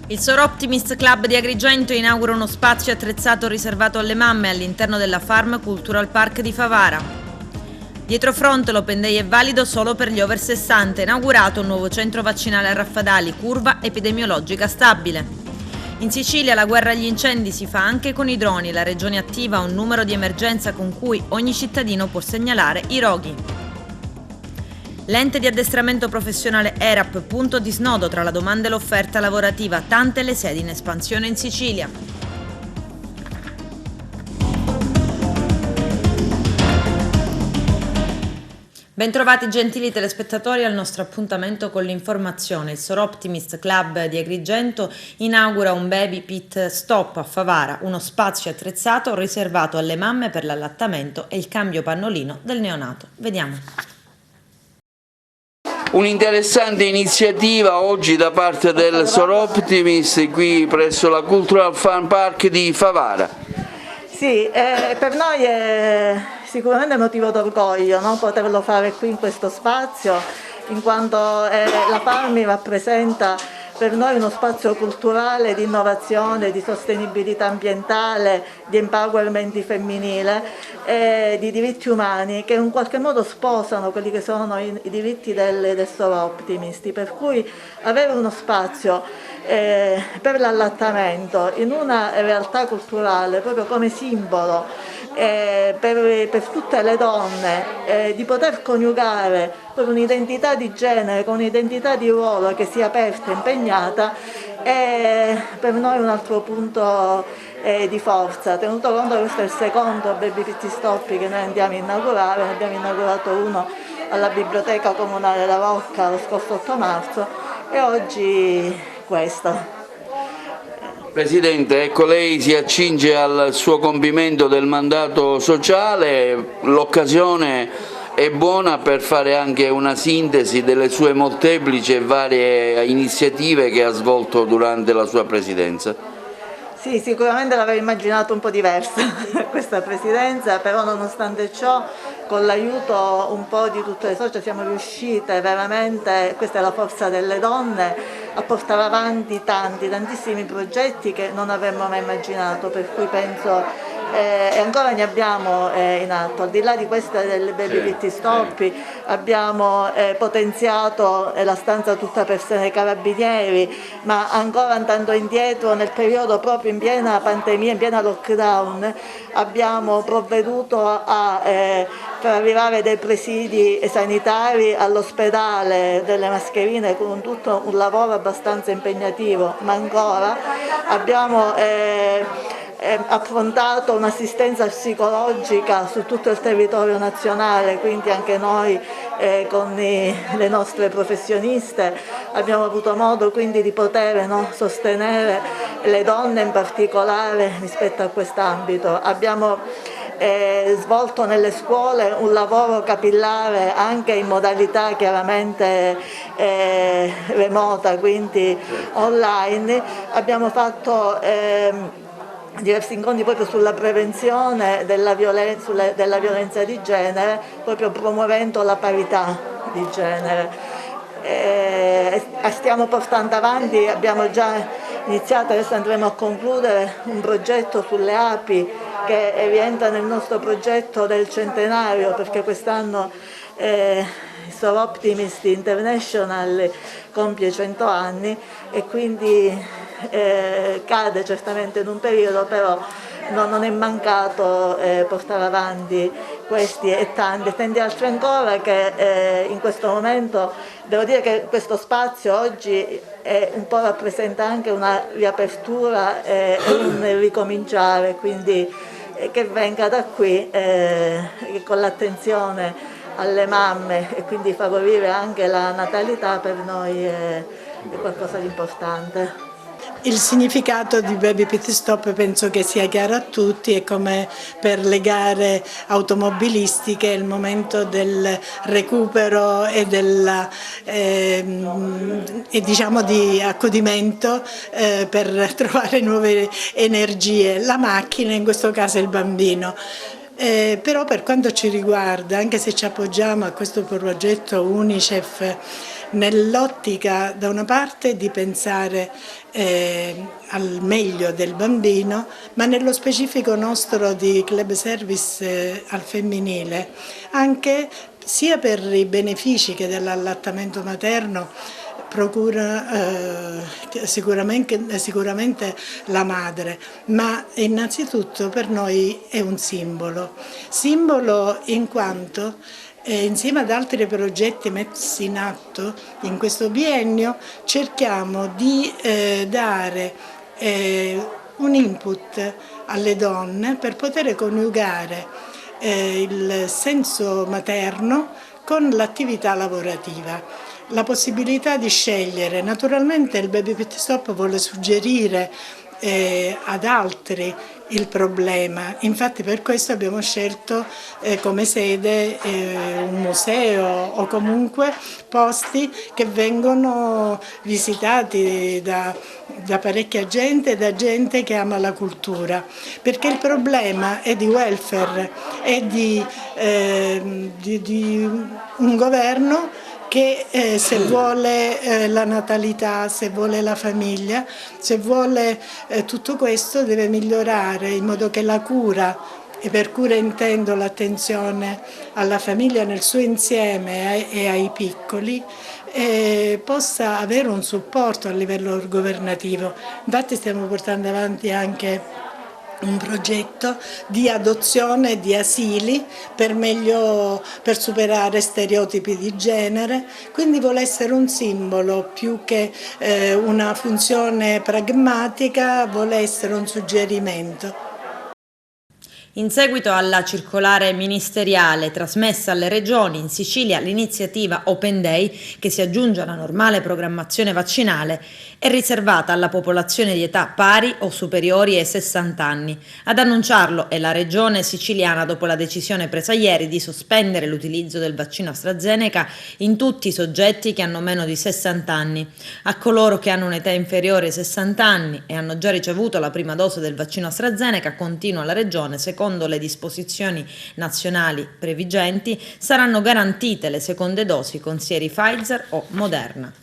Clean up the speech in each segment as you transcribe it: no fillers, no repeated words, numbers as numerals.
Il Sor Optimist Club di Agrigento inaugura uno spazio attrezzato riservato alle mamme all'interno della Farm Cultural Park di Favara. Dietro fronte l'Open Day è valido solo per gli over 60, inaugurato un nuovo centro vaccinale a Raffadali, curva epidemiologica stabile. In Sicilia la guerra agli incendi si fa anche con i droni, la regione attiva un numero di emergenza con cui ogni cittadino può segnalare i roghi. L'ente di addestramento professionale ERAP, punto di snodo tra la domanda e l'offerta lavorativa, tante le sedi in espansione in Sicilia. Bentrovati gentili telespettatori al nostro appuntamento con l'informazione. Il Sor Optimist Club di Agrigento inaugura un baby pit stop a Favara, uno spazio attrezzato riservato alle mamme per l'allattamento e il cambio pannolino del neonato. Vediamo. Un'interessante iniziativa oggi da parte del Sor Optimist qui presso la Cultural Farm Park di Favara. Sì, per noi è sicuramente motivo d'orgoglio, no? Poterlo fare qui in questo spazio, in quanto la Farm rappresenta per noi uno spazio culturale di innovazione, di sostenibilità ambientale, di empowerment femminile e di diritti umani che in qualche modo sposano quelli che sono i diritti del Sor Optimist, per cui avere uno spazio per l'allattamento in una realtà culturale proprio come simbolo per tutte le donne, di poter coniugare per un'identità di genere con un'identità di ruolo che sia aperta e impegnata, è per noi un altro punto di forza, tenuto conto che questo è il secondo baby pit stop che noi andiamo a inaugurare. Ne abbiamo inaugurato uno alla Biblioteca Comunale La Rocca lo scorso 8 marzo e oggi questo. Presidente, ecco, lei si accinge al suo compimento del mandato sociale, l'occasione è buona per fare anche una sintesi delle sue molteplici e varie iniziative che ha svolto durante la sua presidenza. Sì, sicuramente l'avevo immaginato un po' diversa questa presidenza, però nonostante ciò con l'aiuto un po' di tutte le socie siamo riuscite veramente, questa è la forza delle donne, a portare avanti tantissimi progetti che non avremmo mai immaginato, per cui penso e ancora ne abbiamo in atto. Al di là di queste del baby pit stop abbiamo potenziato la stanza tutta per sei carabinieri, ma ancora andando indietro nel periodo proprio in piena pandemia, in piena lockdown, abbiamo provveduto a far arrivare dei presidi sanitari all'ospedale, delle mascherine, con tutto un lavoro abbastanza impegnativo, ma ancora abbiamo affrontato un'assistenza psicologica su tutto il territorio nazionale, quindi anche noi con le nostre professioniste abbiamo avuto modo quindi di poter sostenere le donne in particolare rispetto a quest'ambito. Abbiamo svolto nelle scuole un lavoro capillare anche in modalità chiaramente remota, quindi online. Abbiamo fatto diversi incontri proprio sulla prevenzione della violenza di genere, proprio promuovendo la parità di genere. Stiamo portando avanti, abbiamo già iniziato, adesso andremo a concludere un progetto sulle api che rientra nel nostro progetto del centenario, perché quest'anno Sor Optimist International compie 100 anni e quindi cade certamente in un periodo, però non è mancato portare avanti questi e tanti altri ancora che in questo momento devo dire che questo spazio oggi un po' rappresenta anche una riapertura e un ricominciare, quindi che venga da qui con l'attenzione alle mamme e quindi favorire anche la natalità per noi è qualcosa di importante. Il significato di baby pit stop penso che sia chiaro a tutti, è come per le gare automobilistiche il momento del recupero e diciamo di accudimento per trovare nuove energie, la macchina, in questo caso il bambino. Però per quanto ci riguarda, anche se ci appoggiamo a questo progetto UNICEF nell'ottica da una parte di pensare al meglio del bambino, ma nello specifico nostro di Club Service al femminile, anche sia per i benefici che dell'allattamento materno procura sicuramente la madre, ma innanzitutto per noi è un simbolo in quanto insieme ad altri progetti messi in atto in questo biennio cerchiamo di dare un input alle donne per poter coniugare il senso materno con l'attività lavorativa. La possibilità di scegliere, naturalmente il Baby Pit Stop vuole suggerire ad altri il problema, infatti per questo abbiamo scelto come sede un museo o comunque posti che vengono visitati da parecchia gente, da gente che ama la cultura, perché il problema è di welfare, è di un governo che se vuole la natalità, se vuole la famiglia, se vuole tutto questo deve migliorare in modo che la cura, e per cura intendo l'attenzione alla famiglia nel suo insieme e ai piccoli, possa avere un supporto a livello governativo. Infatti stiamo portando avanti anche un progetto di adozione di asili per superare stereotipi di genere, quindi vuole essere un simbolo più che una funzione pragmatica, vuole essere un suggerimento. In seguito alla circolare ministeriale trasmessa alle regioni, in Sicilia l'iniziativa Open Day, che si aggiunge alla normale programmazione vaccinale, è riservata alla popolazione di età pari o superiori ai 60 anni. Ad annunciarlo è la regione siciliana dopo la decisione presa ieri di sospendere l'utilizzo del vaccino AstraZeneca in tutti i soggetti che hanno meno di 60 anni. A coloro che hanno un'età inferiore ai 60 anni e hanno già ricevuto la prima dose del vaccino AstraZeneca, continua la regione, secondo le disposizioni nazionali previgenti, saranno garantite le seconde dosi con sieri Pfizer o Moderna.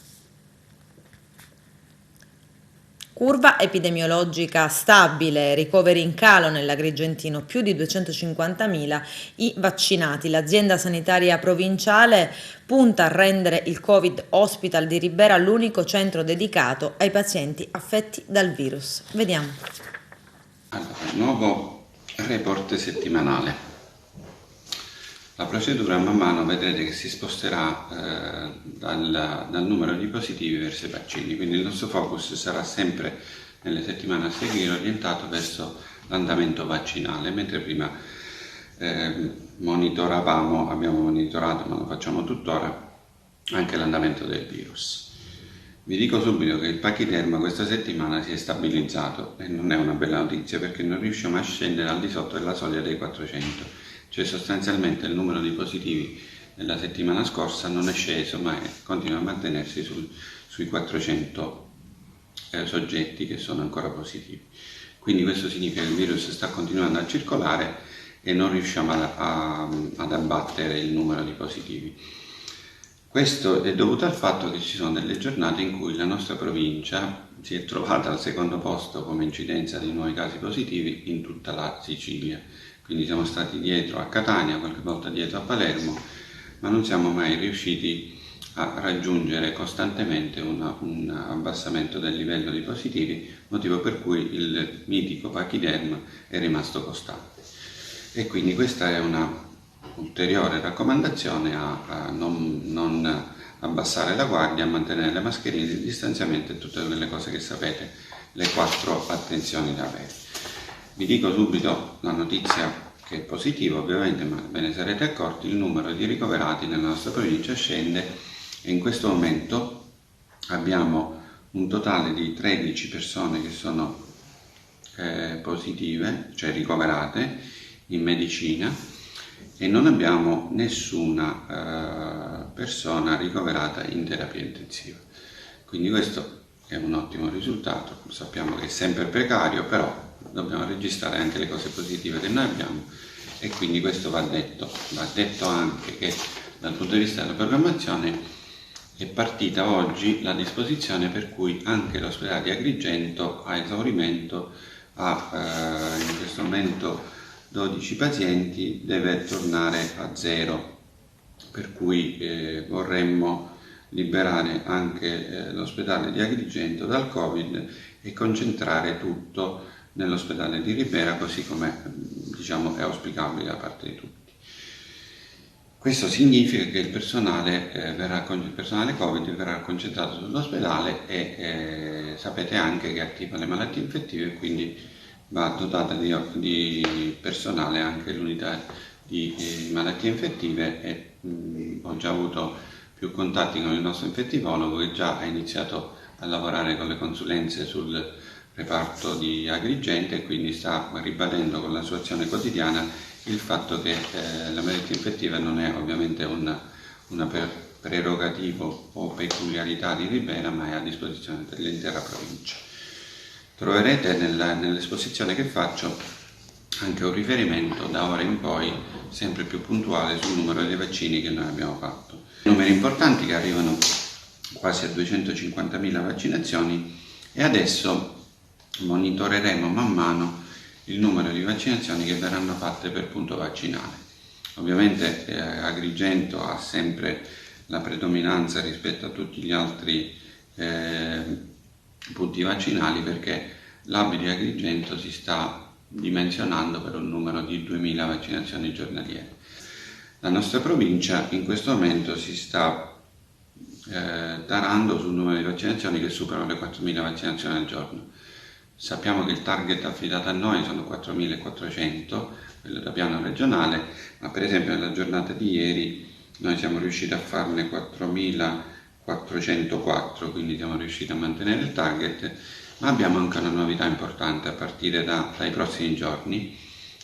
Curva epidemiologica stabile, ricoveri in calo nell'Agrigentino, più di 250.000 i vaccinati. L'azienda sanitaria provinciale punta a rendere il Covid Hospital di Ribera l'unico centro dedicato ai pazienti affetti dal virus. Vediamo. Allora, nuovo report settimanale. La procedura man mano vedrete che si sposterà dal numero di positivi verso i vaccini, quindi il nostro focus sarà sempre nelle settimane a seguire orientato verso l'andamento vaccinale, mentre prima abbiamo monitorato, ma lo facciamo tuttora, anche l'andamento del virus. Vi dico subito che il pachiderma questa settimana si è stabilizzato e non è una bella notizia perché non riusciamo a scendere al di sotto della soglia dei 400. Cioè sostanzialmente il numero di positivi nella settimana scorsa non è sceso ma continua a mantenersi sui 400 soggetti che sono ancora positivi. Quindi questo significa che il virus sta continuando a circolare e non riusciamo ad abbattere il numero di positivi. Questo è dovuto al fatto che ci sono delle giornate in cui la nostra provincia si è trovata al secondo posto come incidenza di nuovi casi positivi in tutta la Sicilia. Quindi siamo stati dietro a Catania, qualche volta dietro a Palermo, ma non siamo mai riusciti a raggiungere costantemente un abbassamento del livello di positivi, motivo per cui il mitico pachiderma è rimasto costante. E quindi questa è una ulteriore raccomandazione a non abbassare la guardia, a mantenere le mascherine, il distanziamento e tutte quelle cose che sapete, le 4 attenzioni da avere. Vi dico subito la notizia che è positiva ovviamente, ma ve ne sarete accorti, il numero di ricoverati nella nostra provincia scende e in questo momento abbiamo un totale di 13 persone che sono positive, cioè ricoverate in medicina, e non abbiamo nessuna persona ricoverata in terapia intensiva. Quindi questo è un ottimo risultato, sappiamo che è sempre precario, però dobbiamo registrare anche le cose positive che noi abbiamo e quindi questo va detto. Va detto anche che dal punto di vista della programmazione è partita oggi la disposizione per cui anche l'ospedale di Agrigento a esaurimento ha in questo momento 12 pazienti, deve tornare a 0, per cui vorremmo liberare anche l'ospedale di Agrigento dal Covid e concentrare tutto nell'ospedale di Ribera, così come diciamo è auspicabile da parte di tutti. Questo significa che il personale Covid verrà concentrato sull'ospedale e sapete anche che attiva le malattie infettive e quindi va dotata di personale anche l'unità di malattie infettive e ho già avuto più contatti con il nostro infettivologo che già ha iniziato a lavorare con le consulenze sul reparto di Agrigento e quindi sta ribadendo con la sua azione quotidiana il fatto che la malattia infettiva non è ovviamente una prerogativa o peculiarità di Ribera, ma è a disposizione dell'intera provincia. Troverete nell'esposizione che faccio anche un riferimento da ora in poi sempre più puntuale sul numero dei vaccini che noi abbiamo fatto. Numeri importanti che arrivano quasi a 250.000 vaccinazioni e adesso monitoreremo man mano il numero di vaccinazioni che verranno fatte per punto vaccinale. Ovviamente Agrigento ha sempre la predominanza rispetto a tutti gli altri punti vaccinali perché l'hub di Agrigento si sta dimensionando per un numero di 2.000 vaccinazioni giornaliere. La nostra provincia in questo momento si sta tarando sul numero di vaccinazioni che superano le 4.000 vaccinazioni al giorno. Sappiamo che il target affidato a noi sono 4.400, quello da piano regionale, ma per esempio nella giornata di ieri noi siamo riusciti a farne 4.404, quindi siamo riusciti a mantenere il target, ma abbiamo anche una novità importante a partire dai prossimi giorni.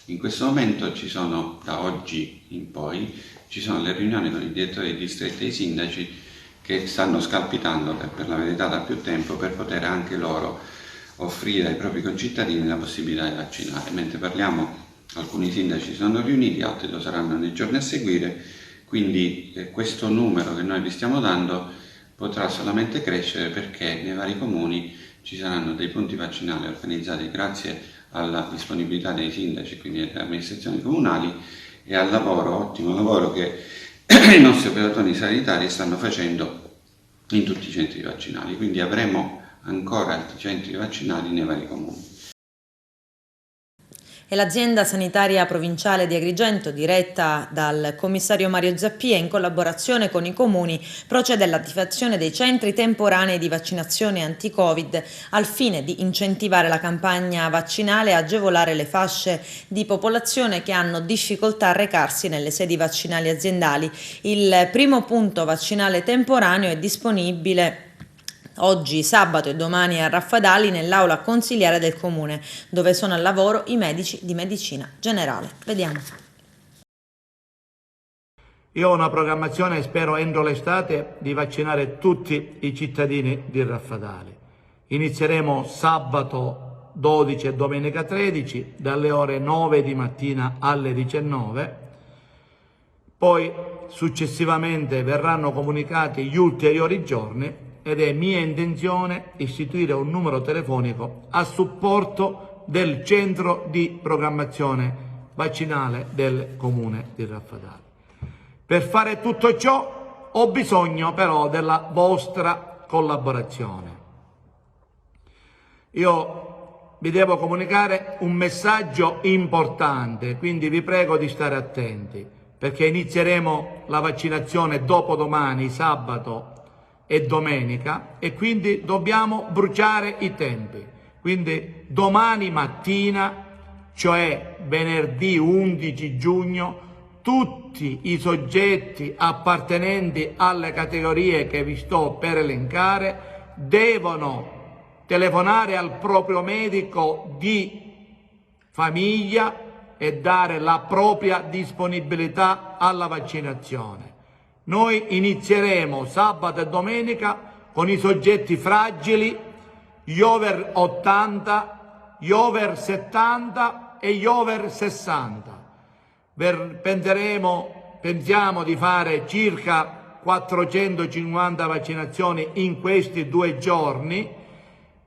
In questo momento ci sono, da oggi in poi, ci sono le riunioni con i direttori di distretto e i sindaci che stanno scalpitando per la verità da più tempo per poter anche loro offrire ai propri concittadini la possibilità di vaccinare. Mentre parliamo, alcuni sindaci sono riuniti, altri lo saranno nei giorni a seguire, quindi questo numero che noi vi stiamo dando potrà solamente crescere perché nei vari comuni ci saranno dei punti vaccinali organizzati grazie alla disponibilità dei sindaci, quindi delle amministrazioni comunali e al ottimo lavoro che i nostri operatori sanitari stanno facendo in tutti i centri vaccinali. Quindi avremo ancora altri centri vaccinali nei vari comuni. E l'azienda sanitaria provinciale di Agrigento, diretta dal commissario Mario Zappia, in collaborazione con i comuni, procede all'attivazione dei centri temporanei di vaccinazione anti-Covid al fine di incentivare la campagna vaccinale e agevolare le fasce di popolazione che hanno difficoltà a recarsi nelle sedi vaccinali aziendali. Il primo punto vaccinale temporaneo è disponibile oggi, sabato e domani a Raffadali nell'aula consiliare del comune, dove sono al lavoro i medici di medicina generale. Vediamo. Io ho una programmazione, spero entro l'estate, di vaccinare tutti i cittadini di Raffadali. Inizieremo sabato 12 e domenica 13 dalle ore 9 di mattina alle 19. Poi successivamente verranno comunicati gli ulteriori giorni ed è mia intenzione istituire un numero telefonico a supporto del centro di programmazione vaccinale del comune di Raffadali. Per fare tutto ciò ho bisogno però della vostra collaborazione. Io vi devo comunicare un messaggio importante, quindi vi prego di stare attenti, perché inizieremo la vaccinazione dopodomani, sabato e domenica, e quindi dobbiamo bruciare i tempi. Quindi domani mattina, cioè venerdì 11 giugno, tutti i soggetti appartenenti alle categorie che vi sto per elencare devono telefonare al proprio medico di famiglia e dare la propria disponibilità alla vaccinazione. Noi inizieremo sabato e domenica con i soggetti fragili, gli over 80, gli over 70 e gli over 60. pensiamo di fare circa 450 vaccinazioni in questi 2 giorni.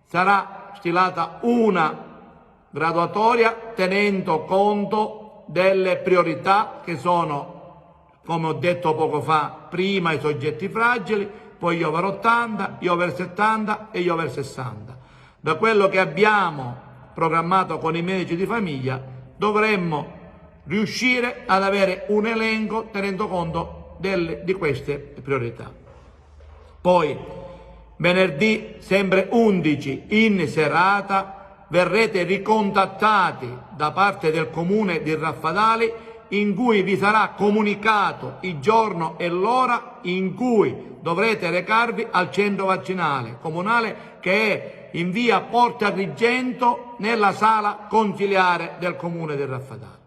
Sarà stilata una graduatoria tenendo conto delle priorità che sono, come ho detto poco fa, prima i soggetti fragili, poi gli over 80, gli over 70 e gli over 60. Da quello che abbiamo programmato con i medici di famiglia dovremmo riuscire ad avere un elenco tenendo conto di queste priorità. Poi venerdì, sempre 11, in serata, verrete ricontattati da parte del Comune di Raffadali, in cui vi sarà comunicato il giorno e l'ora in cui dovrete recarvi al centro vaccinale comunale, che è in via Porta Agrigento nella sala consiliare del Comune di Raffadali.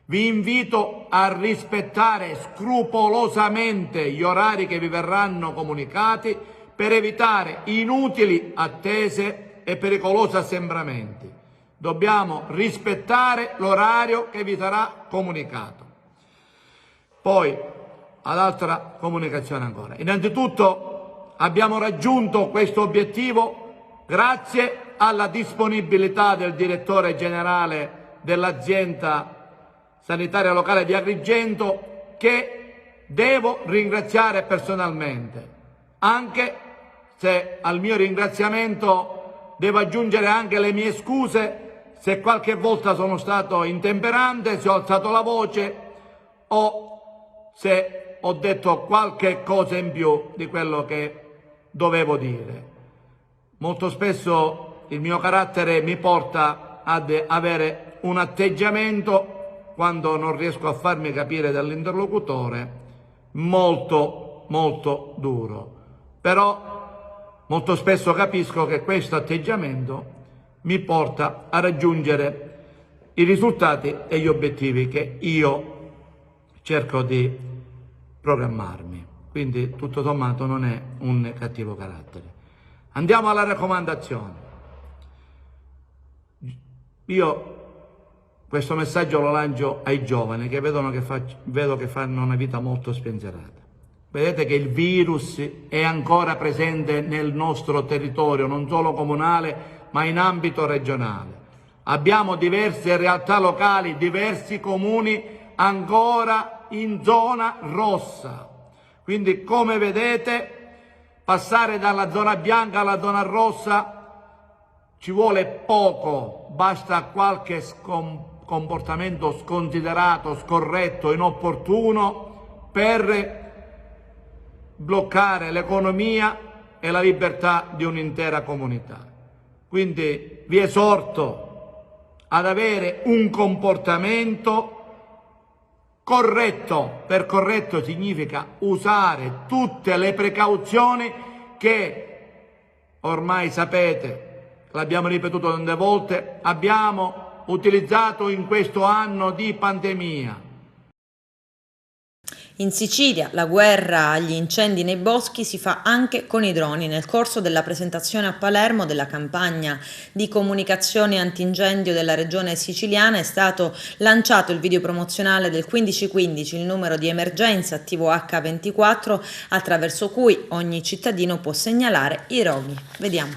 Vi invito a rispettare scrupolosamente gli orari che vi verranno comunicati per evitare inutili attese e pericolosi assembramenti. Dobbiamo rispettare l'orario che vi sarà comunicato. Poi, ad altra comunicazione ancora. Innanzitutto abbiamo raggiunto questo obiettivo grazie alla disponibilità del direttore generale dell'azienda sanitaria locale di Agrigento, che devo ringraziare personalmente, anche se al mio ringraziamento devo aggiungere anche le mie scuse se qualche volta sono stato intemperante, se ho alzato la voce o se ho detto qualche cosa in più di quello che dovevo dire. Molto spesso il mio carattere mi porta ad avere un atteggiamento, quando non riesco a farmi capire dall'interlocutore, molto duro. Però molto spesso capisco che questo atteggiamento mi porta a raggiungere i risultati e gli obiettivi che io cerco di programmarmi. Quindi tutto sommato non è un cattivo carattere. Andiamo alla raccomandazione. Io questo messaggio lo lancio ai giovani che vedo che fanno una vita molto spensierata. Vedete che il virus è ancora presente nel nostro territorio, non solo comunale, ma in ambito regionale. Abbiamo diverse realtà locali, diversi comuni ancora in zona rossa. Quindi, come vedete, passare dalla zona bianca alla zona rossa ci vuole poco, basta qualche comportamento sconsiderato, scorretto, inopportuno per bloccare l'economia e la libertà di un'intera comunità. Quindi vi esorto ad avere un comportamento corretto. Per corretto significa usare tutte le precauzioni che ormai sapete, l'abbiamo ripetuto tante volte, abbiamo utilizzato in questo anno di pandemia. In Sicilia la guerra agli incendi nei boschi si fa anche con i droni. Nel corso della presentazione a Palermo della campagna di comunicazione antincendio della regione siciliana è stato lanciato il video promozionale del 1515, il numero di emergenza attivo H24, attraverso cui ogni cittadino può segnalare i roghi. Vediamo.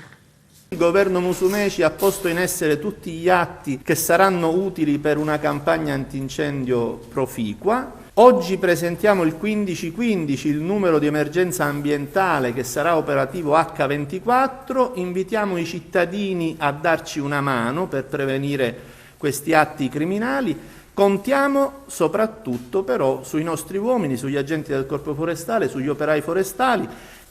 Il governo Musumeci ha posto in essere tutti gli atti che saranno utili per una campagna antincendio proficua. Oggi presentiamo il 1515, il numero di emergenza ambientale che sarà operativo H24. Invitiamo i cittadini a darci una mano per prevenire questi atti criminali. Contiamo soprattutto però sui nostri uomini, sugli agenti del Corpo Forestale, sugli operai forestali.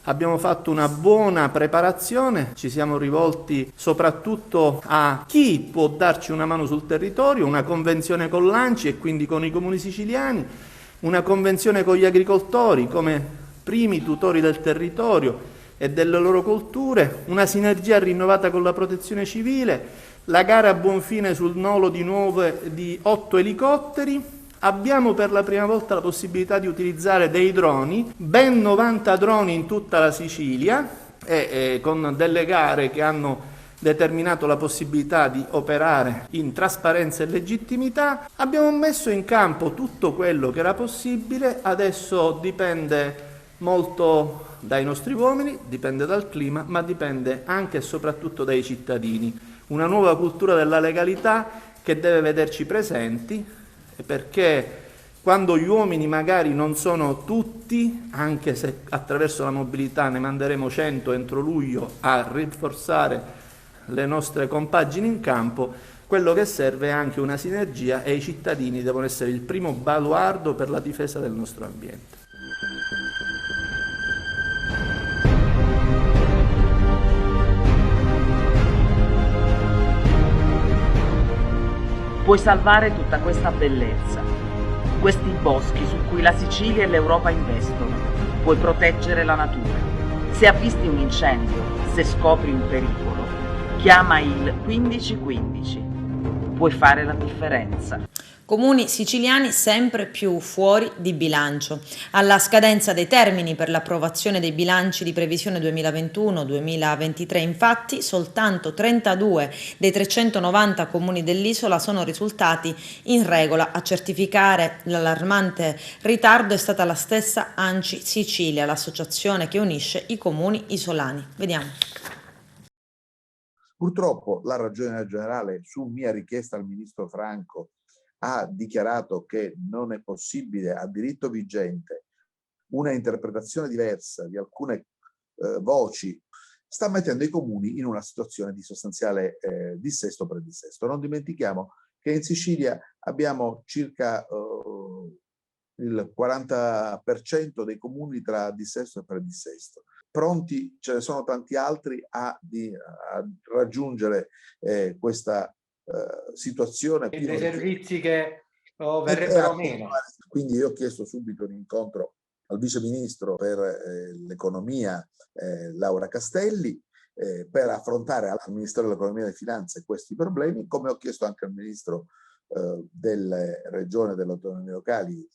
Abbiamo fatto una buona preparazione, ci siamo rivolti soprattutto a chi può darci una mano sul territorio, una convenzione con l'ANCI e quindi con i comuni siciliani, una convenzione con gli agricoltori come primi tutori del territorio e delle loro colture, una sinergia rinnovata con la protezione civile, la gara a buon fine sul nolo di 8 elicotteri. Abbiamo per la prima volta la possibilità di utilizzare dei droni, ben 90 droni in tutta la Sicilia, con delle gare che hanno determinato la possibilità di operare in trasparenza e legittimità. Abbiamo messo in campo tutto quello che era possibile, adesso dipende molto dai nostri uomini, dipende dal clima, ma dipende anche e soprattutto dai cittadini. Una nuova cultura della legalità che deve vederci presenti, perché quando gli uomini magari non sono tutti, anche se attraverso la mobilità ne manderemo 100 entro luglio a rinforzare le nostre compagini in campo, quello che serve è anche una sinergia e i cittadini devono essere il primo baluardo per la difesa del nostro ambiente. Puoi salvare tutta questa bellezza, questi boschi su cui la Sicilia e l'Europa investono. Puoi proteggere la natura. Se avvisti un incendio, se scopri un pericolo, chiama il 1515. Puoi fare la differenza. Comuni siciliani sempre più fuori di bilancio. Alla scadenza dei termini per l'approvazione dei bilanci di previsione 2021-2023, infatti, soltanto 32 dei 390 comuni dell'isola sono risultati in regola. A certificare l'allarmante ritardo è stata la stessa ANCI Sicilia, l'associazione che unisce i comuni isolani. Vediamo. Purtroppo la Ragioneria Generale, su mia richiesta al Ministro Franco, ha dichiarato che non è possibile a diritto vigente una interpretazione diversa di alcune voci, sta mettendo i comuni in una situazione di sostanziale dissesto predissesto. Non dimentichiamo che in Sicilia abbiamo circa il 40% dei comuni tra dissesto e predissesto. Pronti ce ne sono tanti altri a raggiungere questa situazione. E dei servizi che verrebbero meno. Quindi io ho chiesto subito un incontro al Vice Ministro per l'Economia, Laura Castelli, per affrontare al Ministero dell'Economia e delle Finanze questi problemi, come ho chiesto anche al Ministro delle Regioni e delle Autonomie Locali,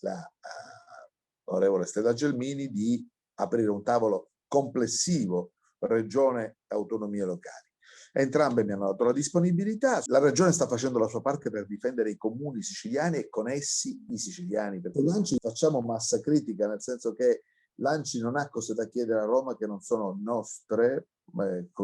l'onorevole Stella Gelmini, di aprire un tavolo complessivo Regione e Autonomie Locali. Entrambe mi hanno dato la disponibilità. La Regione sta facendo la sua parte per difendere i comuni siciliani e con essi i siciliani. Perché l'ANCI facciamo massa critica, nel senso che l'ANCI non ha cose da chiedere a Roma che non sono nostre,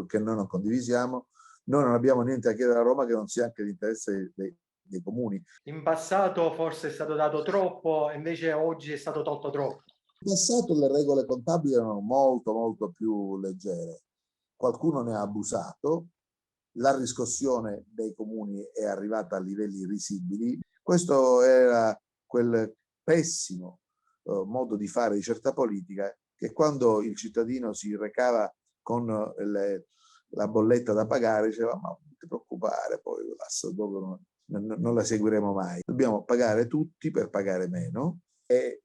che noi non condivisiamo. Noi non abbiamo niente da chiedere a Roma che non sia anche di interesse dei comuni. In passato forse è stato dato troppo, invece oggi è stato tolto troppo. In passato le regole contabili erano molto più leggere. Qualcuno ne ha abusato. La riscossione dei comuni è arrivata a livelli risibili. Questo era quel pessimo modo di fare di certa politica che quando il cittadino si recava con la bolletta da pagare diceva ma non ti preoccupare, poi non la seguiremo mai. Dobbiamo pagare tutti per pagare meno. È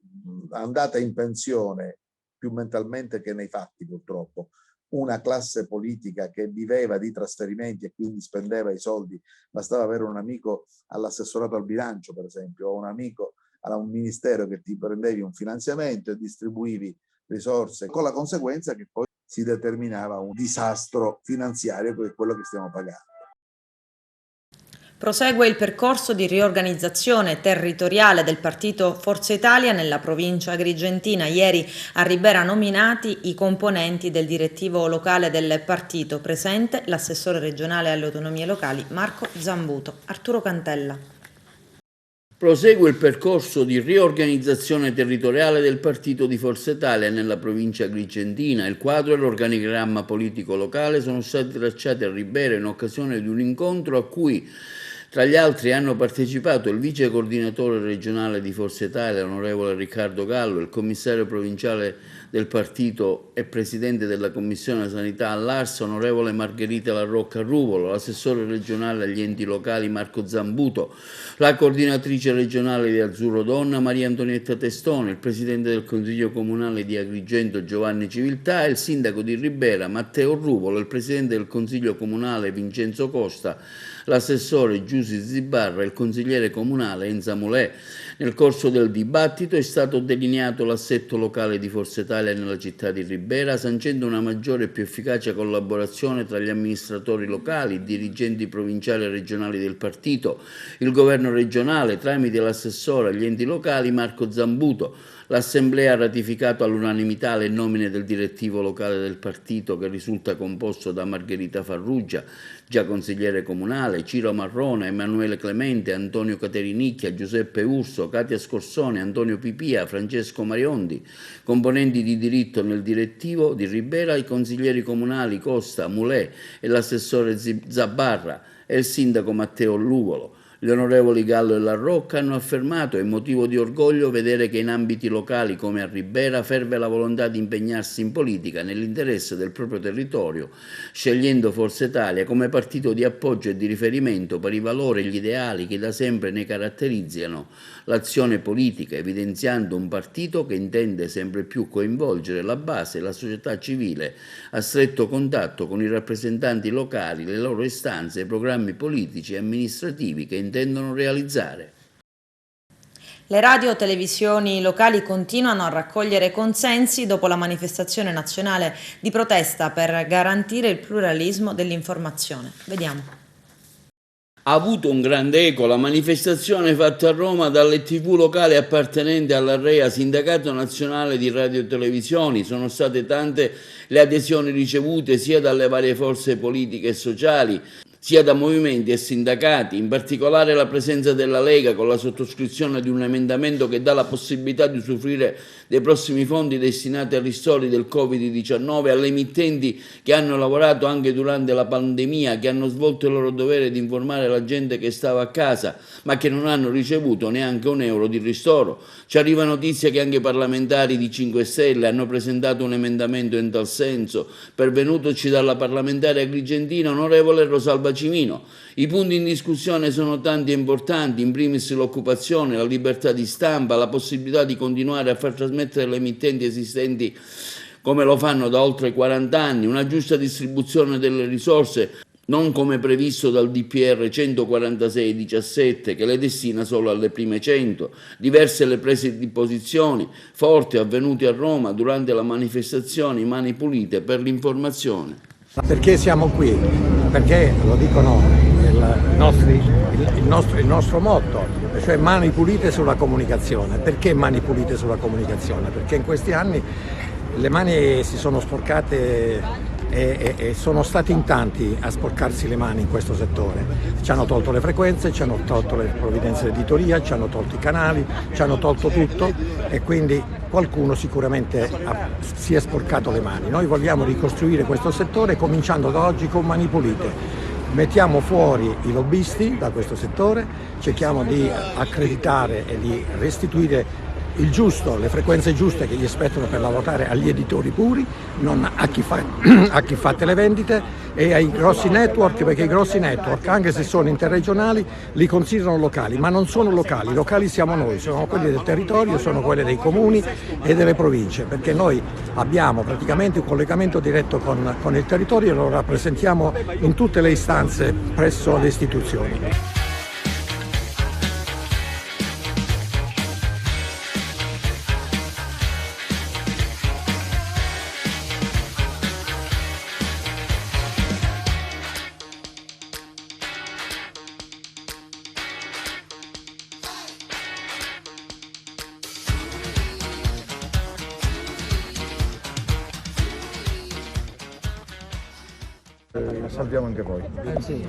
andata in pensione più mentalmente che nei fatti purtroppo una classe politica che viveva di trasferimenti e quindi spendeva i soldi, bastava avere un amico all'assessorato al bilancio per esempio, o un amico a un ministero che ti prendevi un finanziamento e distribuivi risorse, con la conseguenza che poi si determinava un disastro finanziario che è quello che stiamo pagando. Prosegue il percorso di riorganizzazione territoriale del partito Forza Italia nella provincia agrigentina. Ieri a Ribera nominati i componenti del direttivo locale del partito. Presente l'assessore regionale alle autonomie locali Marco Zambuto. Arturo Cantella. Prosegue il percorso di riorganizzazione territoriale del partito di Forza Italia nella provincia agrigentina. Il quadro e l'organigramma politico locale sono stati tracciati a Ribera in occasione di un incontro a cui tra gli altri hanno partecipato il vice coordinatore regionale di Forza Italia, l'onorevole Riccardo Gallo, il commissario provinciale del partito e presidente della Commissione Sanità all'Arsa, onorevole Margherita La Rocca Ruvolo, l'assessore regionale agli enti locali Marco Zambuto, la coordinatrice regionale di Azzurro Donna Maria Antonietta Testone, il presidente del Consiglio Comunale di Agrigento Giovanni Civiltà e il sindaco di Ribera Matteo Ruvolo, il presidente del Consiglio Comunale Vincenzo Costa, l'assessore Giusy Zibarra e il consigliere comunale Enza Mulè. Nel corso del dibattito è stato delineato l'assetto locale di Forza Italia nella città di Ribera, sancendo una maggiore e più efficace collaborazione tra gli amministratori locali, i dirigenti provinciali e regionali del partito, il governo regionale tramite l'assessore agli enti locali Marco Zambuto. L'Assemblea ha ratificato all'unanimità le nomine del direttivo locale del partito, che risulta composto da Margherita Farrugia, già consigliere comunale, Ciro Marrone, Emanuele Clemente, Antonio Caterinicchia, Giuseppe Urso, Katia Scorsone, Antonio Pipia, Francesco Mariondi. Componenti di diritto nel direttivo di Ribera i consiglieri comunali Costa, Mulè e l'assessore Zabarra e il sindaco Matteo Luvolo. Gli onorevoli Gallo e La Rocca hanno affermato: è motivo di orgoglio vedere che in ambiti locali come a Ribera ferve la volontà di impegnarsi in politica nell'interesse del proprio territorio, scegliendo Forza Italia come partito di appoggio e di riferimento per i valori e gli ideali che da sempre ne caratterizzano l'azione politica, evidenziando un partito che intende sempre più coinvolgere la base e la società civile a stretto contatto con i rappresentanti locali, le loro istanze e i programmi politici e amministrativi che intendono realizzare. Le radio televisioni locali continuano a raccogliere consensi dopo la manifestazione nazionale di protesta per garantire il pluralismo dell'informazione. Vediamo. Ha avuto un grande eco la manifestazione fatta a Roma dalle TV locali appartenenti all'AREA, Sindacato Nazionale di Radio e Televisioni. Sono state tante le adesioni ricevute sia dalle varie forze politiche e sociali, sia da movimenti e sindacati, in particolare la presenza della Lega con la sottoscrizione di un emendamento che dà la possibilità di usufruire dei prossimi fondi destinati ai ristori del Covid-19 alle emittenti che hanno lavorato anche durante la pandemia, che hanno svolto il loro dovere di informare la gente che stava a casa, ma che non hanno ricevuto neanche un euro di ristoro. Ci arriva notizia che anche parlamentari di 5 Stelle hanno presentato un emendamento in tal senso, pervenutoci dalla parlamentare agrigentina onorevole Rosalba Cimino. I punti in discussione sono tanti e importanti, in primis l'occupazione, la libertà di stampa, la possibilità di continuare a far trasmettere le emittenti esistenti come lo fanno da oltre 40 anni, una giusta distribuzione delle risorse, non come previsto dal DPR 146/17 che le destina solo alle prime 100, diverse le prese di posizioni forti avvenute a Roma durante la manifestazione Mani Pulite per l'informazione. Perché siamo qui? Perché, lo dicono il nostro motto, cioè mani pulite sulla comunicazione. Perché mani pulite sulla comunicazione? Perché in questi anni le mani si sono sporcate e sono stati in tanti a sporcarsi le mani in questo settore. Ci hanno tolto le frequenze, ci hanno tolto le provvidenze di editoria, ci hanno tolto i canali, ci hanno tolto tutto e quindi qualcuno sicuramente si è sporcato le mani. Noi vogliamo ricostruire questo settore cominciando da oggi con mani pulite. Mettiamo fuori i lobbisti da questo settore, cerchiamo di accreditare e di restituire il giusto, le frequenze giuste che gli spettano per lavorare agli editori puri, non a chi fa televendite e ai grossi network, perché i grossi network, anche se sono interregionali, li considerano locali, ma non sono locali. Locali siamo noi, sono quelli del territorio, sono quelli dei comuni e delle province, perché noi abbiamo praticamente un collegamento diretto con il territorio e lo rappresentiamo in tutte le istanze presso le istituzioni. Salviamo anche voi. Sì.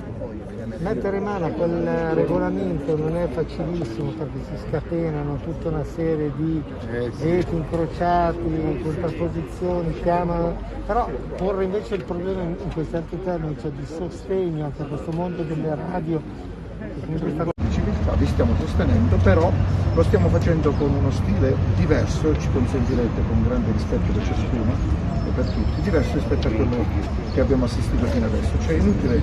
Mettere mano a quel regolamento non è facilissimo perché si scatenano tutta una serie di veti incrociati, contrapposizioni, chiamano, però porre invece il problema in questi altri termini, cioè di sostegno anche a questo mondo delle radio. Civiltà vi stiamo sostenendo, però lo stiamo facendo con uno stile diverso, ci consentirete con grande rispetto per ciascuno e per tutti, diverso rispetto a quello che abbiamo assistito fino adesso, cioè è inutile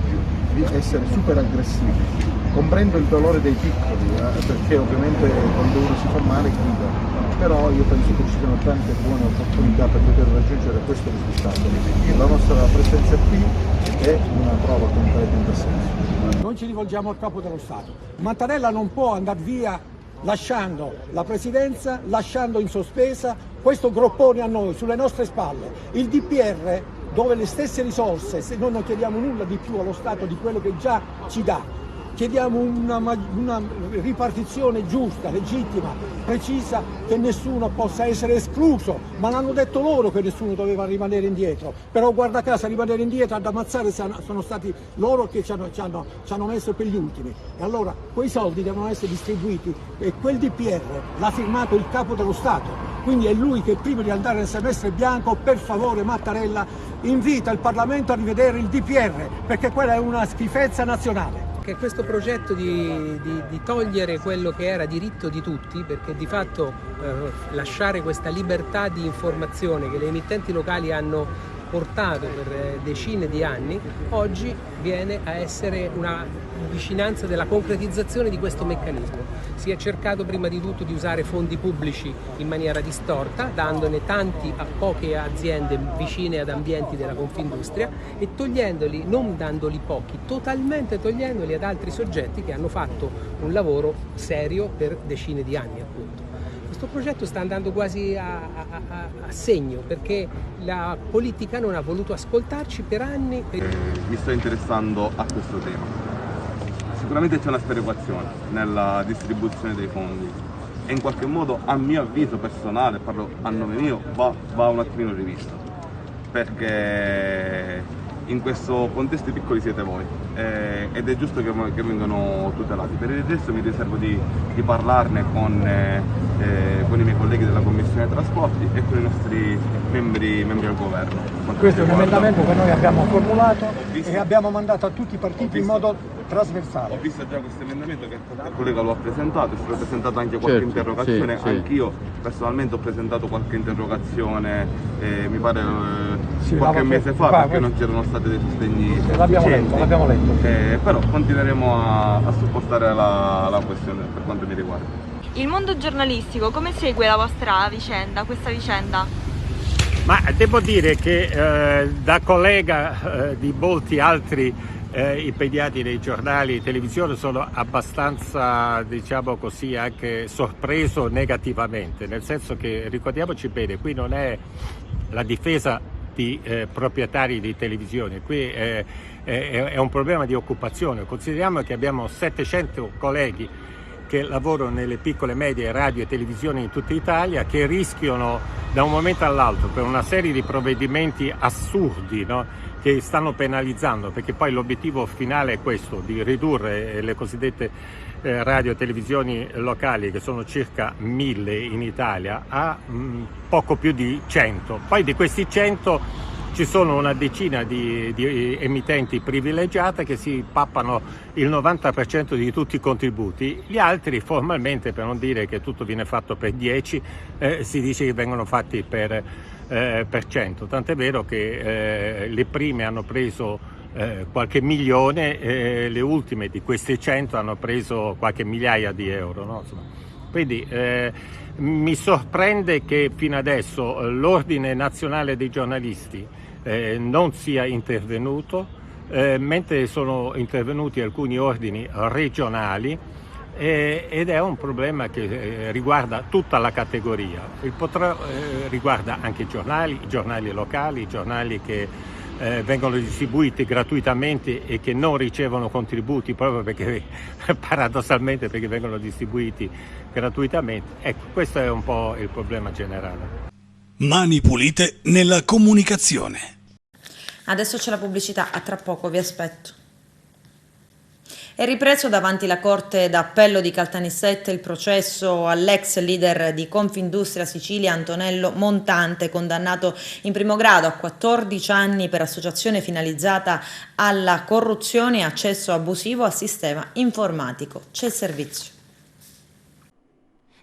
di essere super aggressivi. Comprendo il dolore dei piccoli, perché ovviamente quando uno si fa male grida, però io penso che ci siano tante buone opportunità per poter raggiungere questo risultato. La nostra presenza qui è una prova concreta in questo senso. Noi ci rivolgiamo al Capo dello Stato. Mattarella non può andare via lasciando la Presidenza, lasciando in sospesa questo groppone a noi, sulle nostre spalle. Il DPR, dove le stesse risorse, se noi non chiediamo nulla di più allo Stato di quello che già ci dà, chiediamo una ripartizione giusta, legittima, precisa, che nessuno possa essere escluso, ma l'hanno detto loro che nessuno doveva rimanere indietro, però guarda caso a rimanere indietro, ad ammazzare sono stati loro che ci hanno messo per gli ultimi. E allora quei soldi devono essere distribuiti e quel DPR l'ha firmato il Capo dello Stato, quindi è lui che prima di andare nel semestre bianco, per favore Mattarella, invita il Parlamento a rivedere il DPR, perché quella è una schifezza nazionale. Che questo progetto di togliere quello che era diritto di tutti, perché di fatto lasciare questa libertà di informazione che le emittenti locali hanno portato per decine di anni, oggi viene a essere una vicinanza della concretizzazione di questo meccanismo. Si è cercato prima di tutto di usare fondi pubblici in maniera distorta, dandone tanti a poche aziende vicine ad ambienti della Confindustria e togliendoli, non dandoli pochi, totalmente togliendoli ad altri soggetti che hanno fatto un lavoro serio per decine di anni, appunto. Questo progetto sta andando quasi a segno, perché la politica non ha voluto ascoltarci per anni. Mi sto interessando a questo tema. Sicuramente c'è una sperequazione nella distribuzione dei fondi e in qualche modo, a mio avviso personale, parlo a nome mio, va un attimino rivista, perché in questo contesto i piccoli siete voi ed è giusto che vengano tutelati. Per il resto mi riservo di parlarne con i miei colleghi della Commissione Trasporti e con i nostri membri al governo. Questo è un emendamento che noi abbiamo formulato e abbiamo mandato a tutti i partiti in modo trasversale. Ho visto già questo emendamento che il collega lo ha presentato, è stato presentato anche qualche interrogazione, sì. Anch'io personalmente ho presentato qualche interrogazione, mi pare qualche mese fa, perché non c'erano stati dei sostegni. L'abbiamo letto. Però continueremo a supportare la questione per quanto mi riguarda. Il mondo giornalistico come segue la vostra vicenda, questa vicenda? Ma devo dire che da collega di molti altri impegnati nei giornali e televisione sono abbastanza, diciamo così, anche sorpreso negativamente, nel senso che, ricordiamoci bene, qui non è la difesa di proprietari di televisione, qui è un problema di occupazione. Consideriamo che abbiamo 700 colleghi che lavorano nelle piccole, medie radio e televisioni in tutta Italia, che rischiano da un momento all'altro, per una serie di provvedimenti assurdi, no? Che stanno penalizzando, perché poi l'obiettivo finale è questo, di ridurre le cosiddette radio e televisioni locali, che sono circa 1000 in Italia, a poco più di 100. Poi di questi 100 ci sono una decina di emittenti privilegiate che si pappano il 90% di tutti i contributi. Gli altri formalmente, per non dire che tutto viene fatto per 10, si dice che vengono fatti per 100. Tant'è vero che le prime hanno preso qualche milione, le ultime di queste 100 hanno preso qualche migliaia di euro, no? Quindi mi sorprende che fino adesso l'Ordine Nazionale dei Giornalisti non sia intervenuto, mentre sono intervenuti alcuni ordini regionali, ed è un problema che riguarda tutta la categoria. Riguarda anche i giornali locali, i giornali che vengono distribuiti gratuitamente e che non ricevono contributi proprio perché paradossalmente perché vengono distribuiti gratuitamente. Ecco, questo è un po' il problema generale. Mani pulite nella comunicazione. Adesso c'è la pubblicità, a tra poco, vi aspetto. È ripreso davanti la Corte d'Appello di Caltanissette il processo all'ex leader di Confindustria Sicilia Antonello Montante, condannato in primo grado a 14 anni per associazione finalizzata alla corruzione e accesso abusivo al sistema informatico. C'è il servizio.